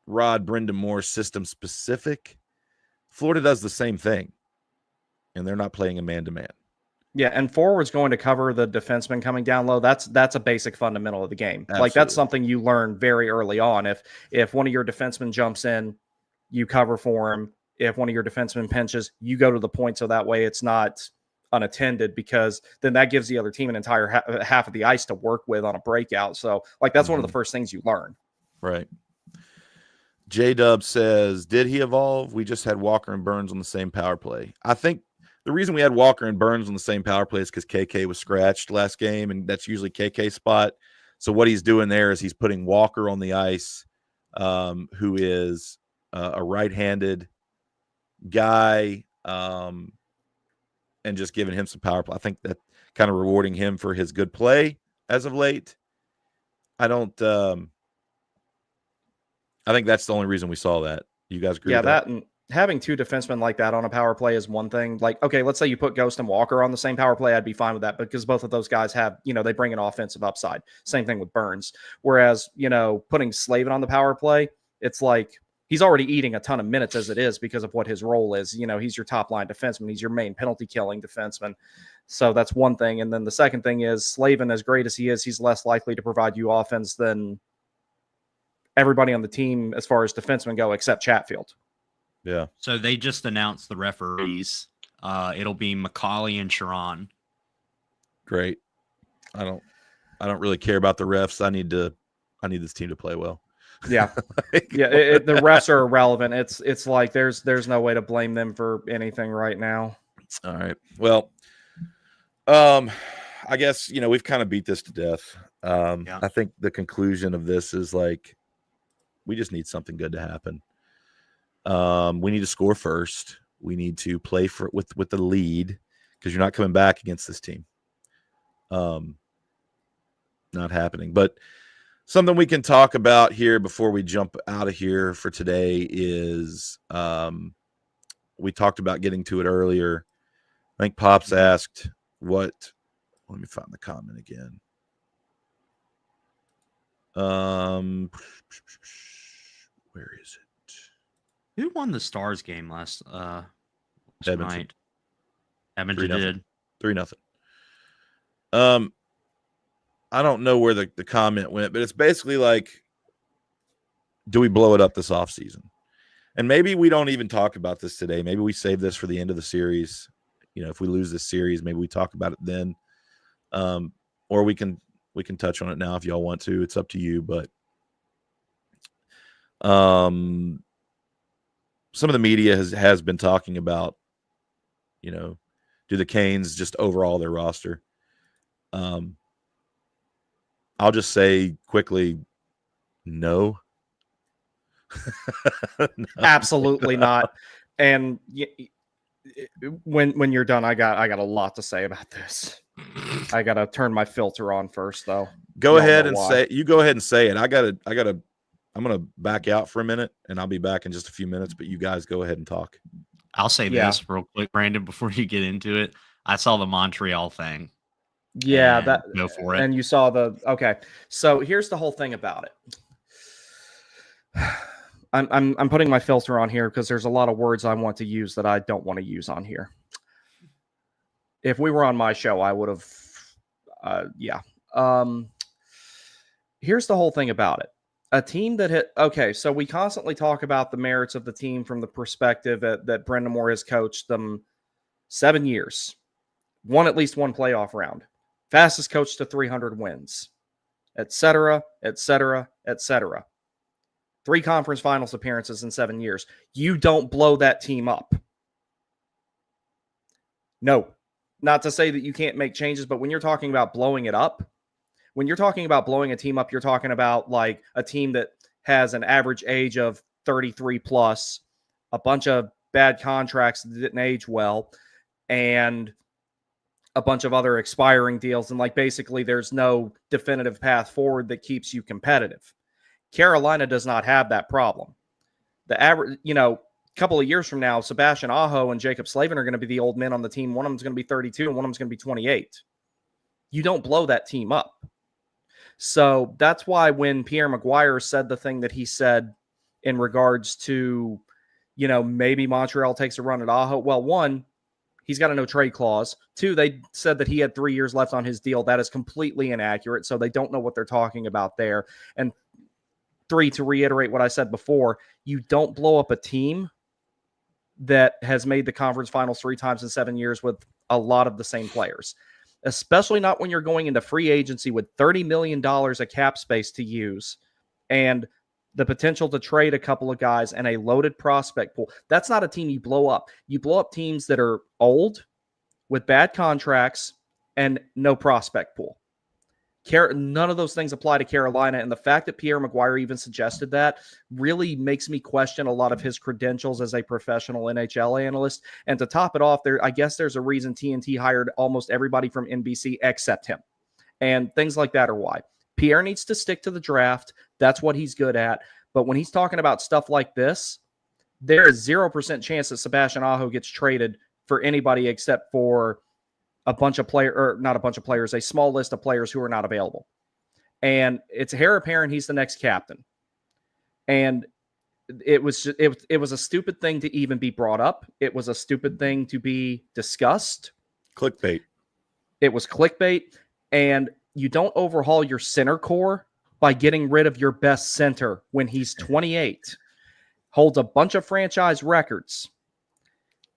Rod Brendamore system specific. Florida does the same thing, and they're not playing a man-to-man. Yeah, and forward's going to cover the defenseman coming down low. That's a basic fundamental of the game. Absolutely. Like, that's something you learn very early on. If one of your defensemen jumps in, you cover for him. If one of your defensemen pinches, you go to the point, so that way it's not unattended, because then that gives the other team an entire half of the ice to work with on a breakout. So, that's one of the first things you learn. Right. J-Dub says, did he evolve? We just had Walker and Burns on the same power play. I think the reason we had Walker and Burns on the same power play is because KK was scratched last game, and that's usually KK's spot. So what he's doing there is he's putting Walker on the ice, who is a right-handed guy, and just giving him some power play. I think that kind of rewarding him for his good play as of late. I think that's the only reason we saw that. You guys agree with that? Yeah, that and having two defensemen like that on a power play is one thing. Like, okay, let's say you put Ghost and Walker on the same power play, I'd be fine with that, because both of those guys have, they bring an offensive upside. Same thing with Burns. Whereas, putting Slavin on the power play, it's like he's already eating a ton of minutes as it is because of what his role is. He's your top line defenseman. He's your main penalty killing defenseman. So that's one thing. And then the second thing is Slavin, as great as he is, he's less likely to provide you offense than everybody on the team as far as defensemen go, except Chatfield. Yeah. So they just announced the referees. It'll be McCauley and Sharon. Great. I don't really care about the refs. I need this team to play well. Yeah. The refs are irrelevant. It's like there's no way to blame them for anything right now. All right. Well, I guess, we've kind of beat this to death. Yeah. I think the conclusion of this is like, we just need something good to happen. We need to score first. We need to play with the lead, because you're not coming back against this team. Not happening. But something we can talk about here before we jump out of here for today is we talked about getting to it earlier. I think Pops asked let me find the comment again. Where is it? Who won the Stars game last Edmonton. night? Edmonton did. 3-0. I don't know where the comment went, but it's basically like, do we blow it up this offseason? And maybe we don't even talk about this today. Maybe we save this for the end of the series. If we lose this series, maybe we talk about it then. Or we can touch on it now if y'all want to. It's up to you, but some of the media has been talking about, do the Canes just overhaul their roster? I'll just say quickly, no. No. Absolutely not. And when you're done, I got a lot to say about this. I got to turn my filter on first, though. Go ahead and say it. I'm going to back out for a minute, and I'll be back in just a few minutes, but you guys go ahead and talk. I'll say this real quick, Brandon, before you get into it. I saw the Montreal thing. Yeah, go for it. And you saw okay. So here's the whole thing about it. I'm putting my filter on here because there's a lot of words I want to use that I don't want to use on here. If we were on my show, I would have, here's the whole thing about it. A team that so we constantly talk about the merits of the team from the perspective that Brendamore has coached them 7 years, won at least one playoff round, fastest coach to 300 wins, et cetera, et cetera, etc. 3 conference finals appearances in 7 years. You don't blow that team up. No, not to say that you can't make changes, but when you're talking about blowing it up, when you're talking about blowing a team up, you're talking about like a team that has an average age of 33 plus, a bunch of bad contracts that didn't age well, and a bunch of other expiring deals. And like basically there's no definitive path forward that keeps you competitive. Carolina does not have that problem. The average, a couple of years from now, Sebastian Aho and Jacob Slavin are going to be the old men on the team. One of them's going to be 32 and one of them's going to be 28. You don't blow that team up. So that's why when Pierre Maguire said the thing that he said in regards to, maybe Montreal takes a run at Aho. Well, 1, he's got a no trade clause. 2, they said that he had 3 years left on his deal. That is completely inaccurate. So they don't know what they're talking about there. And 3, to reiterate what I said before, you don't blow up a team that has made the conference finals 3 times in 7 years with a lot of the same players, especially not when you're going into free agency with $30 million of cap space to use and the potential to trade a couple of guys and a loaded prospect pool. That's not a team you blow up. You blow up teams that are old with bad contracts and no prospect pool. None of those things apply to Carolina, and the fact that Pierre Maguire even suggested that really makes me question a lot of his credentials as a professional NHL analyst. And to top it off, I guess there's a reason TNT hired almost everybody from NBC except him. And things like that are why. Pierre needs to stick to the draft. That's what he's good at. But when he's talking about stuff like this, there is 0% chance that Sebastian Aho gets traded for anybody except for a small list of players who are not available. And it's hair apparent he's the next captain. And it was a stupid thing to even be brought up. It was a stupid thing to be discussed. Clickbait. It was clickbait. And you don't overhaul your center core by getting rid of your best center when he's 28, holds a bunch of franchise records.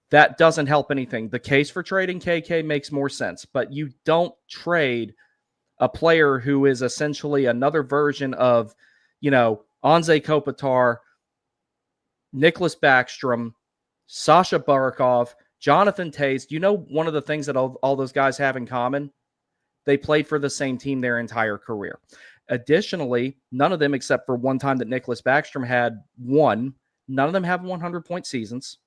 That doesn't help anything. The case for trading KK makes more sense, but you don't trade a player who is essentially another version of, Anze Kopitar, Nicholas Backstrom, Sasha Barkov, Jonathan Toews. One of the things that all those guys have in common? They played for the same team their entire career. Additionally, none of them, except for one time that Nicholas Backstrom had won, none of them have 100-point seasons.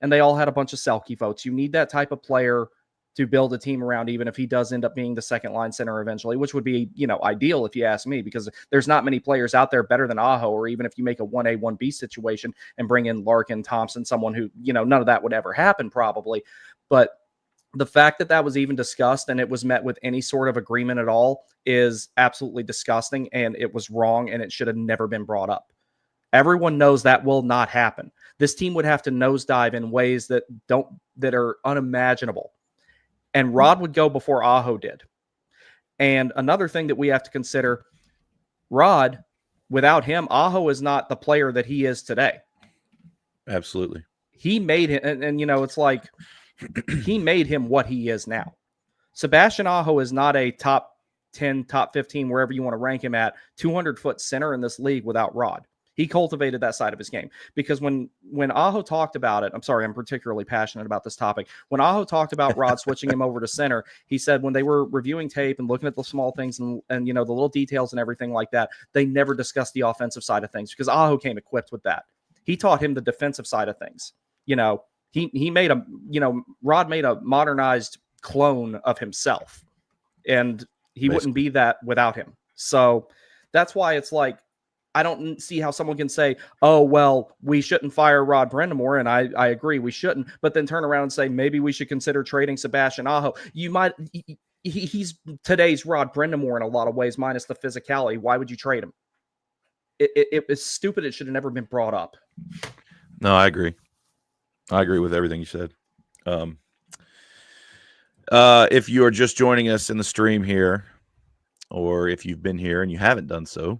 And they all had a bunch of Selke votes. You need that type of player to build a team around, even if he does end up being the second line center eventually, which would be, ideal if you ask me, because there's not many players out there better than Aho, or even if you make a 1A, 1B situation and bring in Larkin, Thompson, someone who, none of that would ever happen probably. But the fact that was even discussed and it was met with any sort of agreement at all is absolutely disgusting, and it was wrong, and it should have never been brought up. Everyone knows that will not happen. This team would have to nosedive in ways that are unimaginable. And Rod would go before Aho did. And another thing that we have to consider, Rod, without him, Aho is not the player that he is today. Absolutely. He made him, and it's like he made him what he is now. Sebastian Aho is not a top 10, top 15, wherever you want to rank him at, 200-foot center in this league without Rod. He cultivated that side of his game, because when Aho talktalked about it, I'm sorry, I'm particularly passionate about this topic. When Aho talked about Rod switching him over to center, he said when they were reviewing tape and looking at the small things and the little details and everything like that, they never discussed the offensive side of things, because Aho came equipped with that. He taught him the defensive side of things. He made Rod made a modernized clone of himself, and he wouldn't be that without him. So that's why it's like, I don't see how someone can say, oh, well, we shouldn't fire Rod Brind'Amour, and I agree we shouldn't, but then turn around and say maybe we should consider trading Sebastian Aho. He's today's Rod Brind'Amour in a lot of ways, minus the physicality. Why would you trade him? It was stupid. It should have never been brought up. No, I agree. I agree with everything you said. If you are just joining us in the stream here, or if you've been here and you haven't done so,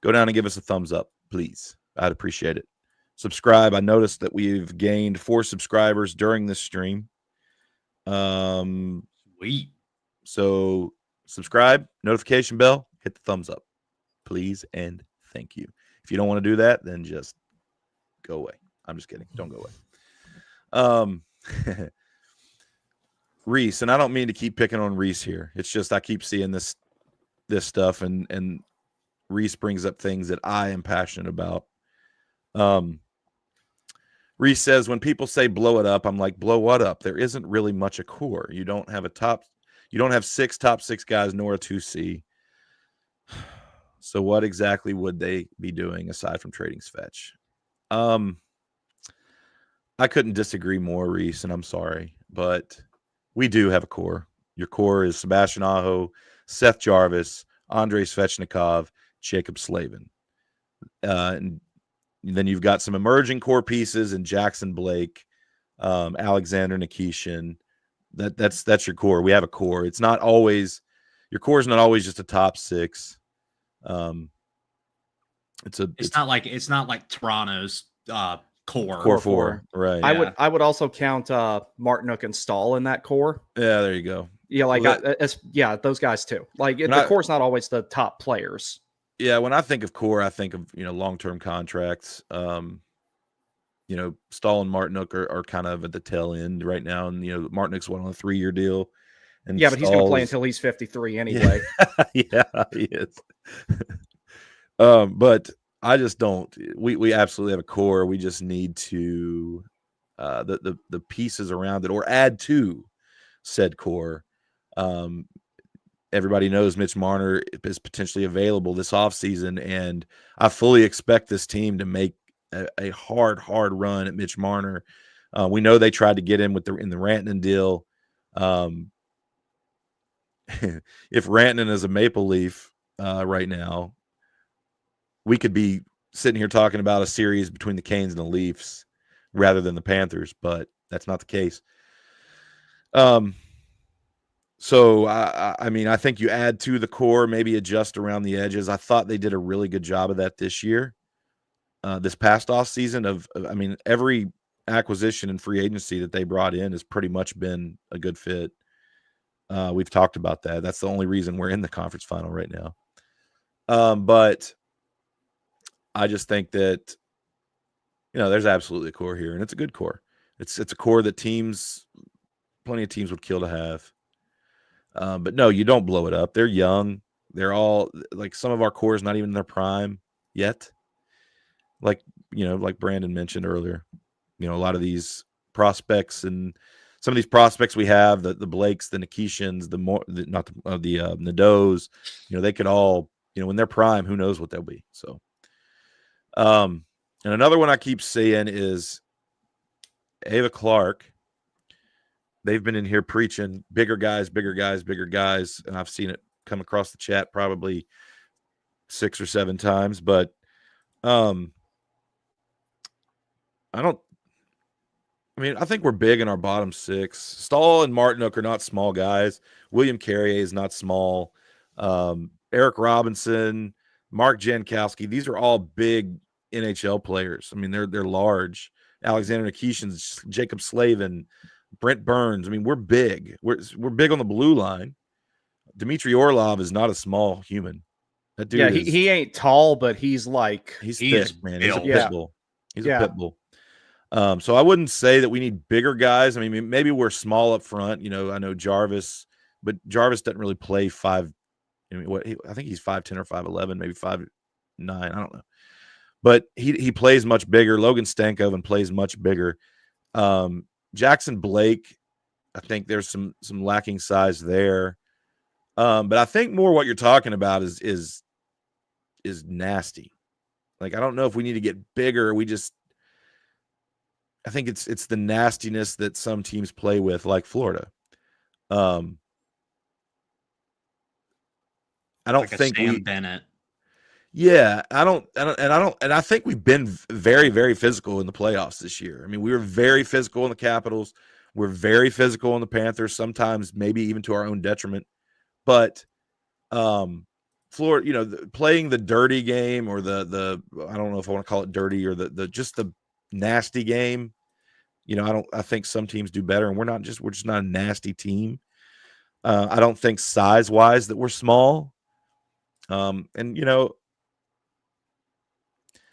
go down and give us a thumbs up, please. I'd appreciate it. Subscribe. I noticed that we've gained 4 subscribers during this stream. Sweet. So subscribe, notification bell, hit the thumbs up, please, and Thank you. If you don't want to do that, then just go away. I'm just kidding. Don't go away. Reese, and I don't mean to keep picking on Reese here. It's just I keep seeing this stuff, and Reese brings up things that I am passionate about. Reese says, when people say blow it up, I'm like, blow what up? There isn't really much a core. You don't have six top six guys nor a 2C. So what exactly would they be doing aside from trading Svetch? I couldn't disagree more, Reese, and I'm sorry, but we do have a core. Your core is Sebastian Aho, Seth Jarvis, Andrei Svechnikov, Jacob Slavin. And then you've got some emerging core pieces in Jackson Blake, Alexander Nikishin. That's your core. We have a core. It's not always your core is not always just a top six. It's not like Toronto's core four, right? I would also count Martinook and Stahl in that core. Yeah, there you go. Yeah, like those guys too. Like the core's not always the top players. Yeah, when I think of core, I think of long-term contracts. Stahl and Martinook are kind of at the tail end right now, and Martinook's on a 3-year deal. And yeah, but he's going to play until he's 53 anyway. Yeah, he is. But I just don't. We absolutely have a core. We just need to the pieces around it or add to said core. Everybody knows Mitch Marner is potentially available this offseason, and I fully expect this team to make a hard run at Mitch Marner. We know they tried to get him in the Rantanen deal. If Rantanen is a Maple Leaf right now, we could be sitting here talking about a series between the Canes and the Leafs rather than the Panthers, but that's not the case. So, I mean, I think you add to the core, maybe adjust around the edges. I thought they did a really good job of that this year. This past off season every acquisition and free agency that they brought in has pretty much been a good fit. We've talked about that. That's the only reason we're in the conference final right now. But I just think that, there's absolutely a core here, and it's a good core. It's a core that plenty of teams would kill to have. But no, you don't blow it up. They're young. They're all like some of our core is not even in their prime yet. Like Brandon mentioned earlier, a lot of these prospects and some of these prospects we have, the Blakes, the Nikishins, the Nadeaus, they could all, in their prime, who knows what they'll be. So, and another one I keep seeing is Ava Clark. They've been in here preaching bigger guys, and I've seen it come across the chat probably 6 or 7 times. But I think we're big in our bottom 6. Stahl and Martinook are not small guys. William Carrier is not small. Eric Robinson, Mark Jankowski, these are all big NHL players. I mean, they're large. Alexander Nikishin, Jacob Slavin, Brent Burns. I mean, we're big. We're big on the blue line. Dmitry Orlov is not a small human. That dude he ain't tall, but he's thick, man. He's a pit bull. He's a pit bull. So I wouldn't say that we need bigger guys. I mean, maybe we're small up front. I know Jarvis, but Jarvis doesn't really play 5. I think he's 5'10" or 5'11", maybe 5'9". I don't know. But he plays much bigger. Logan Stankoven plays much bigger. Jackson Blake, I think there's some lacking size there. But I think more what you're talking about is nasty. Like, I don't know if we need to get bigger. I think it's the nastiness that some teams play with, like Florida. I don't think Sam Bennett. Yeah, I think we've been very, very physical in the playoffs this year. I mean, we were very physical in the Capitals. We're very physical in the Panthers, sometimes maybe even to our own detriment. But Florida, playing the dirty game or the I don't know if I want to call it dirty or the just the nasty game. I think some teams do better, and we're just not a nasty team. I don't think size-wise that we're small. And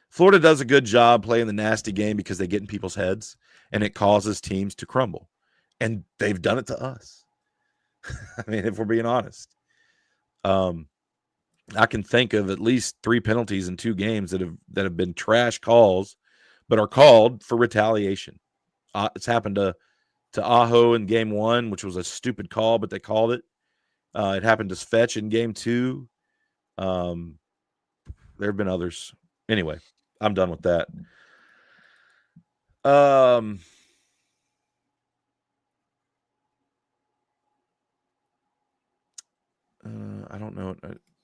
Florida does a good job playing the nasty game because they get in people's heads and it causes teams to crumble. And they've done it to us. I mean, if we're being honest. I can think of at least 3 penalties in 2 games that have been trash calls, but are called for retaliation. It's happened to Aho in game 1, which was a stupid call, but they called it. It happened to Fetch in game 2. There have been others. Anyway, I'm done with that. I don't know.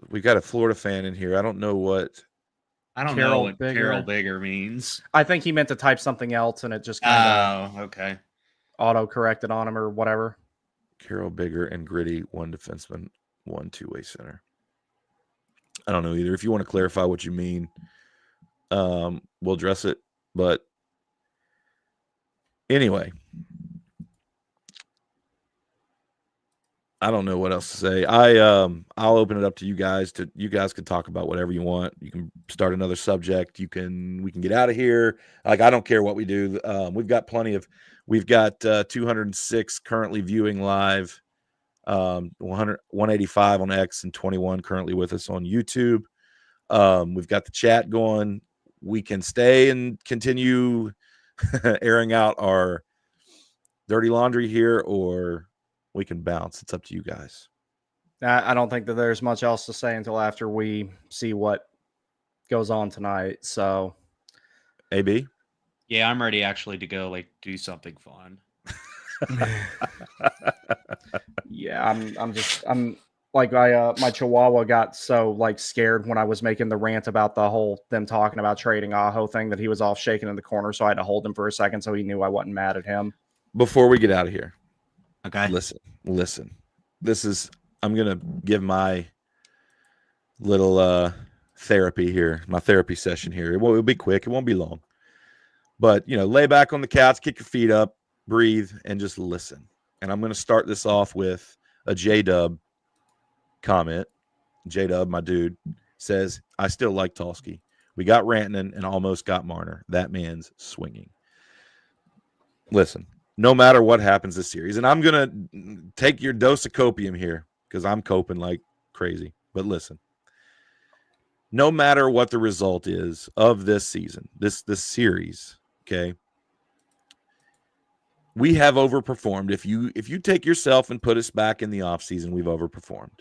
We got a Florida fan in here. I don't know what. I don't Carol know what Bigger. Carol Bigger means. I think he meant to type something else, and it just kind of okay. auto-corrected on him or whatever. Carol Bigger and Gritty, 1 defenseman, 1 two-way center. I don't know either. If you want to clarify what you mean, we'll address it. But anyway, I don't know what else to say. I'll open it up to you guys. You guys can talk about whatever you want. You can start another subject. We can get out of here. Like, I don't care what we do. We've got 206 currently viewing live, 185 on X, and 21 currently with us on YouTube. We've got the chat going. We can stay and continue airing out our dirty laundry here, or we can bounce. It's up to you guys. I don't think that there's much else to say until after we see what goes on tonight. So, AB? Yeah, I'm ready actually to go do something fun. yeah, I'm like my Chihuahua got so scared when I was making the rant about them talking about trading Aho thing that he was off shaking in the corner. So I had to hold him for a second so he knew I wasn't mad at him. Before we get out of here. Okay. Listen. I'm going to give my little therapy here, my therapy session here. It'll be quick. It won't be long. But, lay back on the couch, kick your feet up, breathe, and just listen. And I'm going to start this off with a J-Dub comment. J-Dub, my dude, says, I still like Tulski. We got Rantanen and almost got Marner. That man's swinging. Listen. No matter what happens this series, and I'm going to take your dose of copium here because I'm coping like crazy. But listen, no matter what the result is of this season, this series, okay, we have overperformed. If you take yourself and put us back in the offseason, we've overperformed.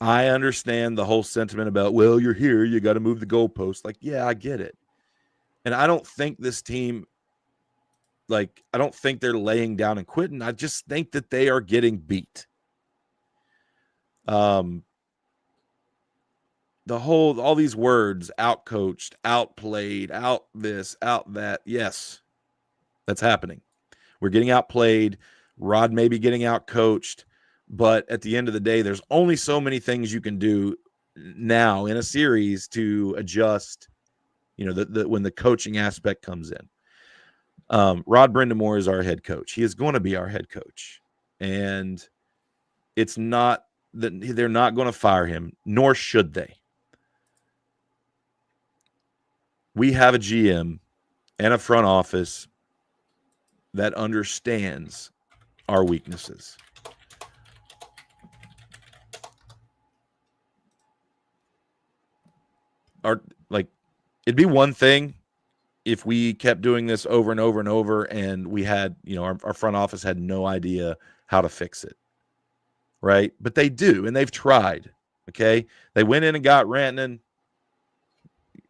I understand the whole sentiment about, well, you're here, you got to move the goalpost. Yeah, I get it. And I don't think this team – I don't think they're laying down and quitting. I just think that they are getting beat. All these words, outcoached, outplayed, out this, out that. Yes, that's happening. We're getting outplayed. Rod may be getting outcoached. But at the end of the day, there's only so many things you can do now in a series to adjust, when the coaching aspect comes in. Rod Brindamore is our head coach. He is going to be our head coach. And it's not that they're not going to fire him, nor should they. We have a GM and a front office that understands our weaknesses. It'd be one thing if we kept doing this over and over and over, and we had, our front office had no idea how to fix it, right? But they do, and they've tried, okay? They went in and got Rantanen.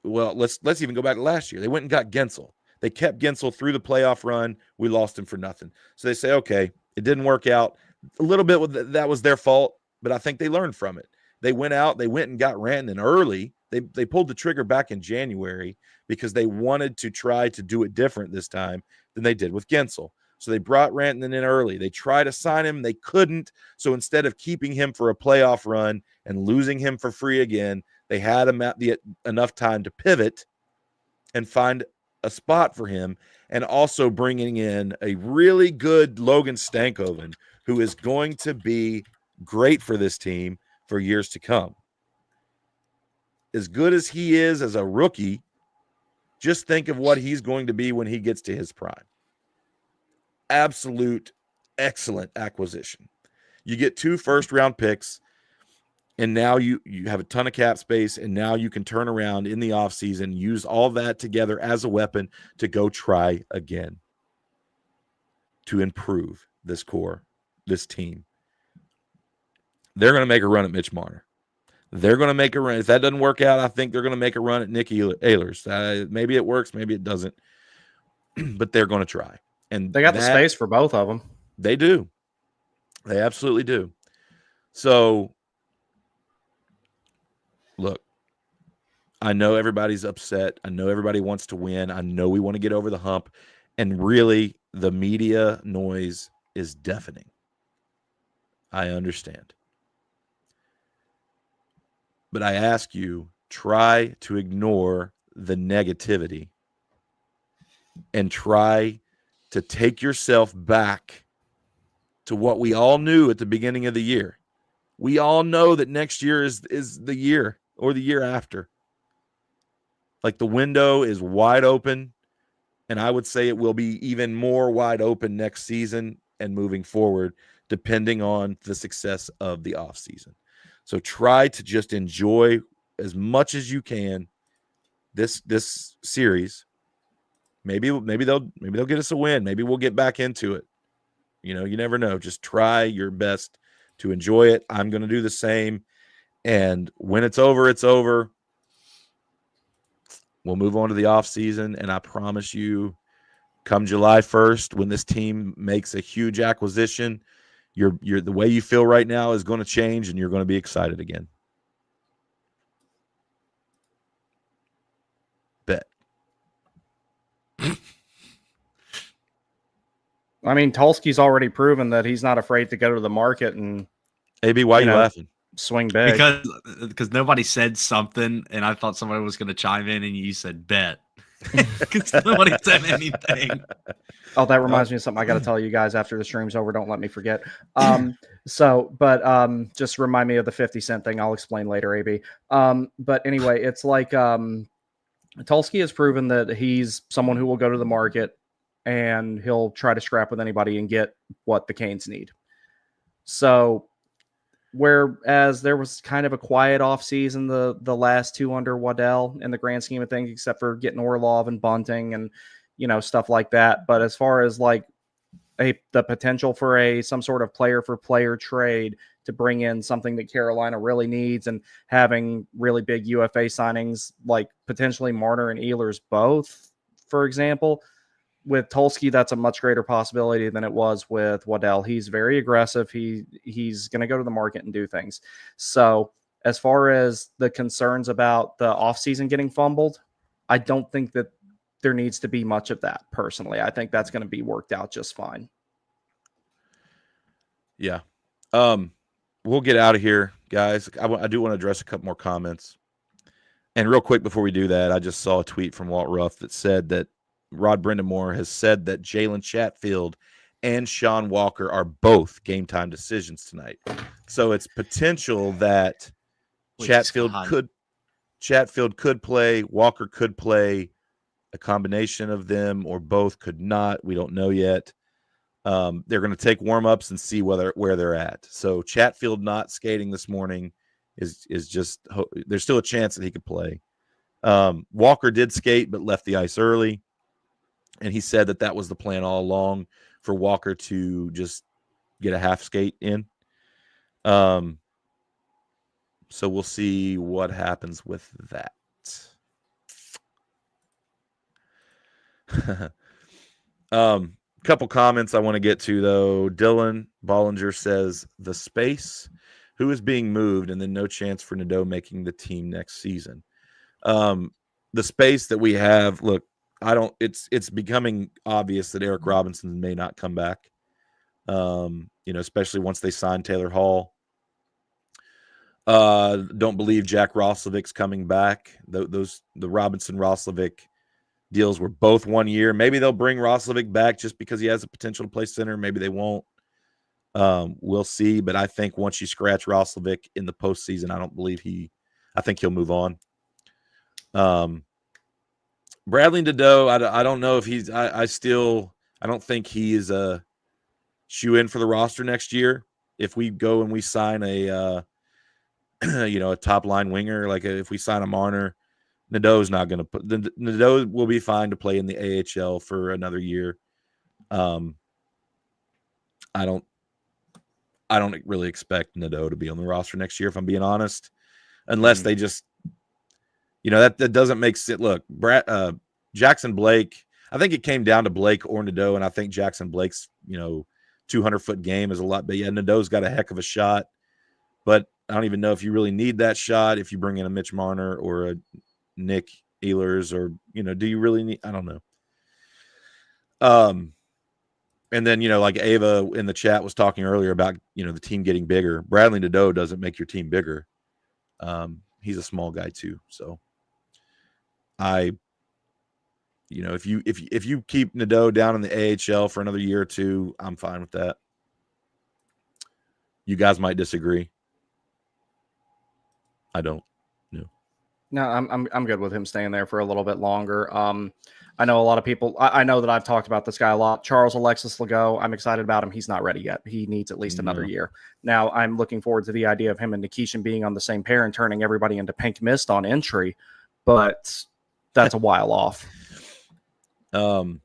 Well, let's even go back to last year. They went and got Gensel. They kept Gensel through the playoff run. We lost him for nothing. So they say, okay, it didn't work out. A little bit that was their fault, but I think they learned from it. They went and got Rantanen early. They pulled the trigger back in January because they wanted to try to do it different this time than they did with Gensel. So they brought Rantanen in early. They tried to sign him. They couldn't. So instead of keeping him for a playoff run and losing him for free again, they had him at enough time to pivot and find a spot for him, and also bringing in a really good Logan Stankoven, who is going to be great for this team for years to come. As good as he is as a rookie, Just think of what he's going to be when he gets to his prime. Absolute excellent acquisition. You get 2 first-round picks, and now you have a ton of cap space, and now you can turn around in the offseason, use all that together as a weapon to go try again to improve this core, this team. They're going to make a run at Mitch Marner. They're going to make a run. If that doesn't work out, I think they're going to make a run at Nick Ehlers. Maybe it works, maybe it doesn't, but they're going to try. And They got the space for both of them. They do. They absolutely do. So, look, I know everybody's upset. I know everybody wants to win. I know we want to get over the hump. And really, the media noise is deafening. I understand. But I ask you, try to ignore the negativity and try to take yourself back to what we all knew at the beginning of the year. We all know that next year is the year or the year after. Like, the window is wide open, and I would say it will be even more wide open next season and moving forward, depending on the success of the offseason. So try to just enjoy as much as you can this series. Maybe they'll get us a win. Maybe we'll get back into it. You know, you never know. Just try your best to enjoy it. I'm going to do the same. And when it's over, it's over. We'll move on to the offseason. And I promise you, come July 1st, when this team makes a huge acquisition, the way you feel right now is going to change, and you're going to be excited again. Bet. I mean, Tulski's already proven that he's not afraid to go to the market and AB, why are you laughing? Swing big. Because nobody said something, and I thought somebody was going to chime in, and you said bet. Because nobody said anything. Oh, that reminds me of something I got to tell you guys after the stream's over. Don't let me forget. Just remind me of the 50-cent thing. I'll explain later, AB. But anyway, it's like Tulski has proven that he's someone who will go to the market and he'll try to scrap with anybody and get what the Canes need. So, whereas there was kind of a quiet offseason the last 2 under Waddell in the grand scheme of things, except for getting Orlov and Bunting and stuff like that. But as far as like the potential for some sort of player for player trade to bring in something that Carolina really needs, and having really big UFA signings like potentially Marner and Ehlers both, for example, with Tulski, that's a much greater possibility than it was with Waddell. He's very aggressive. He's going to go to the market and do things. So as far as the concerns about the offseason getting fumbled, I don't think that there needs to be much of that, personally. I think that's going to be worked out just fine. Yeah. We'll get out of here, guys. I do want to address a couple more comments. And real quick before we do that, I just saw a tweet from Walt Ruff that said that Rod Brindamore has said that Jalen Chatfield and Sean Walker are both game time decisions tonight. So it's potential that Chatfield could play, Walker could play, a combination of them or both could not. We don't know yet. They're going to take warm-ups and see where they're at. So Chatfield not skating this morning is just – there's still a chance that he could play. Walker did skate but left the ice early. And he said that was the plan all along, for Walker to just get a half skate in. So we'll see what happens with that. Couple comments I want to get to, though. Dylan Bollinger says, the space, who is being moved, and then no chance for Nadeau making the team next season. The space that we have, look, it's becoming obvious that Eric Robinson may not come back. Especially once they sign Taylor Hall. Don't believe Jack Roslovic's coming back. The Robinson Roslovic deals were both 1 year. Maybe they'll bring Roslovic back just because he has the potential to play center. Maybe they won't. We'll see. But I think once you scratch Roslovic in the postseason, I think he'll move on. Bradley Nadeau, I don't know if he's. I don't think he is a shoe in for the roster next year. If we go and we sign a a top line winger, like if we sign a Marner, Nadeau's not going to put. Nadeau will be fine to play in the AHL for another year. I don't really expect Nadeau to be on the roster next year, if I'm being honest, unless they just, that doesn't make sense. Look, Jackson Blake, I think it came down to Blake or Nadeau, and I think Jackson Blake's 200-foot game is a lot, but yeah, Nadeau's got a heck of a shot, but I don't even know if you really need that shot if you bring in a Mitch Marner or a Nick Ehlers, or do you really need? I don't know. And then like Ava in the chat was talking earlier about the team getting bigger. Bradley Nadeau doesn't make your team bigger. He's a small guy too, so if you keep Nadeau down in the AHL for another year or two, I'm fine with that. You guys might disagree. I don't know. No, I'm good with him staying there for a little bit longer. I know a lot of people. I know that I've talked about this guy a lot. Charles Alexis Legault. I'm excited about him. He's not ready yet. He needs at least another year. Now I'm looking forward to the idea of him and Nikishin being on the same pair and turning everybody into pink mist on entry, but that's a while off. Evan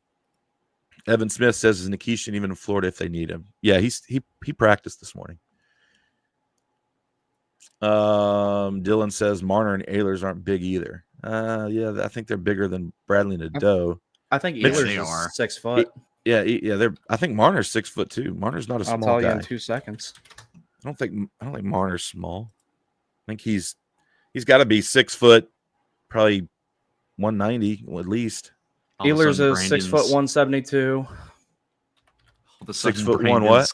Smith says, is Nikishin even in Florida if they need him? Yeah, he practiced this morning. Dylan says Marner and Ehlers aren't big either. Yeah, I think they're bigger than Bradley Nadeau. I think Ehlers is 6 foot. Yeah. I think Marner's 6 foot too. Marner's not a small guy. I'll tell you in 2 seconds. I don't think Marner's small. I think he's got to be 6 foot, probably 190 at least. Ehlers is 6 foot 172. 6 foot one what?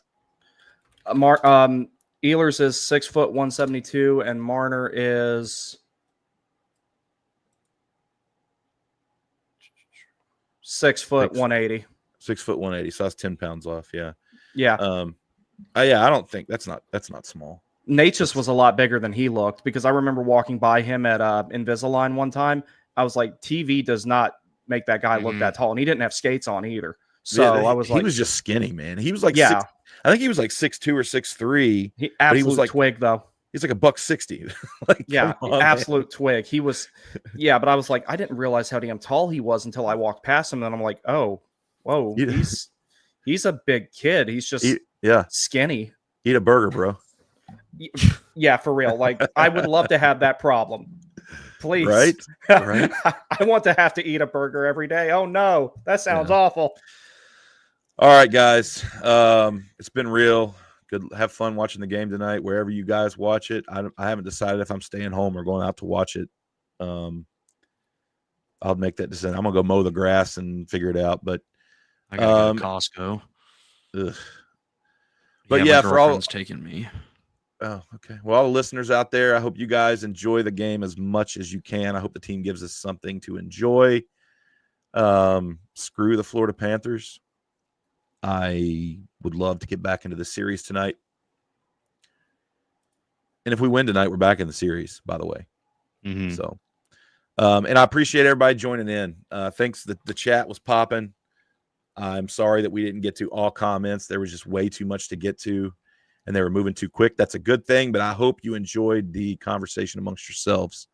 Ehlers is 6 foot 172, and Marner is 6 foot 180. 6 foot 180. So that's 10 pounds off. Yeah. Yeah. I don't think that's not small. Natchez was a lot bigger than he looked, because I remember walking by him at Invisalign one time. I was like, TV does not make that guy look that tall, and he didn't have skates on either. So I was like, he was just skinny, man. He was like, I think he was like 6'2" or 6'3". He was like twig though. He's like $160. Like, absolute twig. He was, but I was like, I didn't realize how damn tall he was until I walked past him, and I'm like, oh, whoa, he's a big kid. He's just skinny. Eat a burger, bro. Yeah, for real. Like, I would love to have that problem. Please. Right. I want to have to eat a burger every day. Oh no, that sounds awful. All right, guys. It's been real. Good. Have fun watching the game tonight, wherever you guys watch it. I haven't decided if I'm staying home or going out to watch it. I'll make that decision. I'm gonna go mow the grass and figure it out. But I gotta go to Costco. But my for all taking me. Oh, okay. Well, all the listeners out there, I hope you guys enjoy the game as much as you can. I hope the team gives us something to enjoy. Screw the Florida Panthers. I would love to get back into the series tonight. And if we win tonight, we're back in the series, by the way. Mm-hmm. So, and I appreciate everybody joining in. Thanks. The chat was popping. I'm sorry that we didn't get to all comments. There was just way too much to get to, and they were moving too quick. That's a good thing, but I hope you enjoyed the conversation amongst yourselves.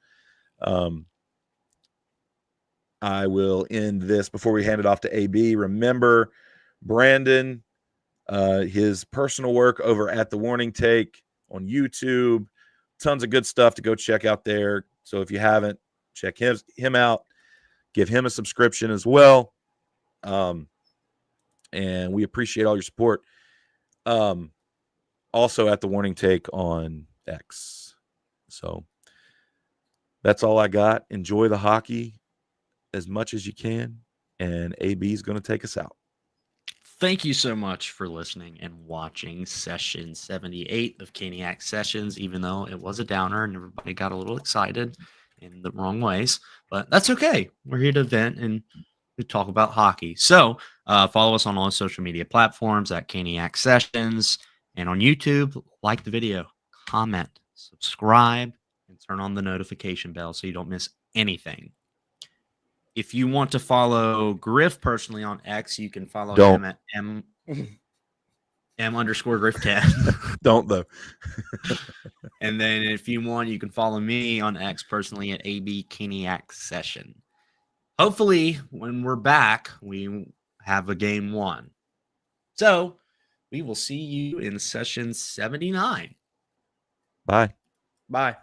I will end this before we hand it off to AB. Remember, Brandyn, his personal work over at The Warning Take on YouTube. Tons of good stuff to go check out there. So if you haven't, check him out. Give him a subscription as well. And we appreciate all your support. Also at The Warning Take on X. So that's all I got. Enjoy the hockey as much as you can. And AB is going to take us out. Thank you so much for listening and watching session 78 of Caniac Sessions, even though it was a downer and everybody got a little excited in the wrong ways. But that's okay. We're here to vent and to talk about hockey. So follow us on all social media platforms at Caniac Sessions. And on YouTube, like the video, comment, subscribe, and turn on the notification bell so you don't miss anything. If you want to follow Griff personally on X, you can follow Don't. him at M_Griff10. Don't though. And then if you want, you can follow me on X personally at AB Caniac Session. Hopefully, when we're back, we have a game 1. So we will see you in session 79. Bye. Bye.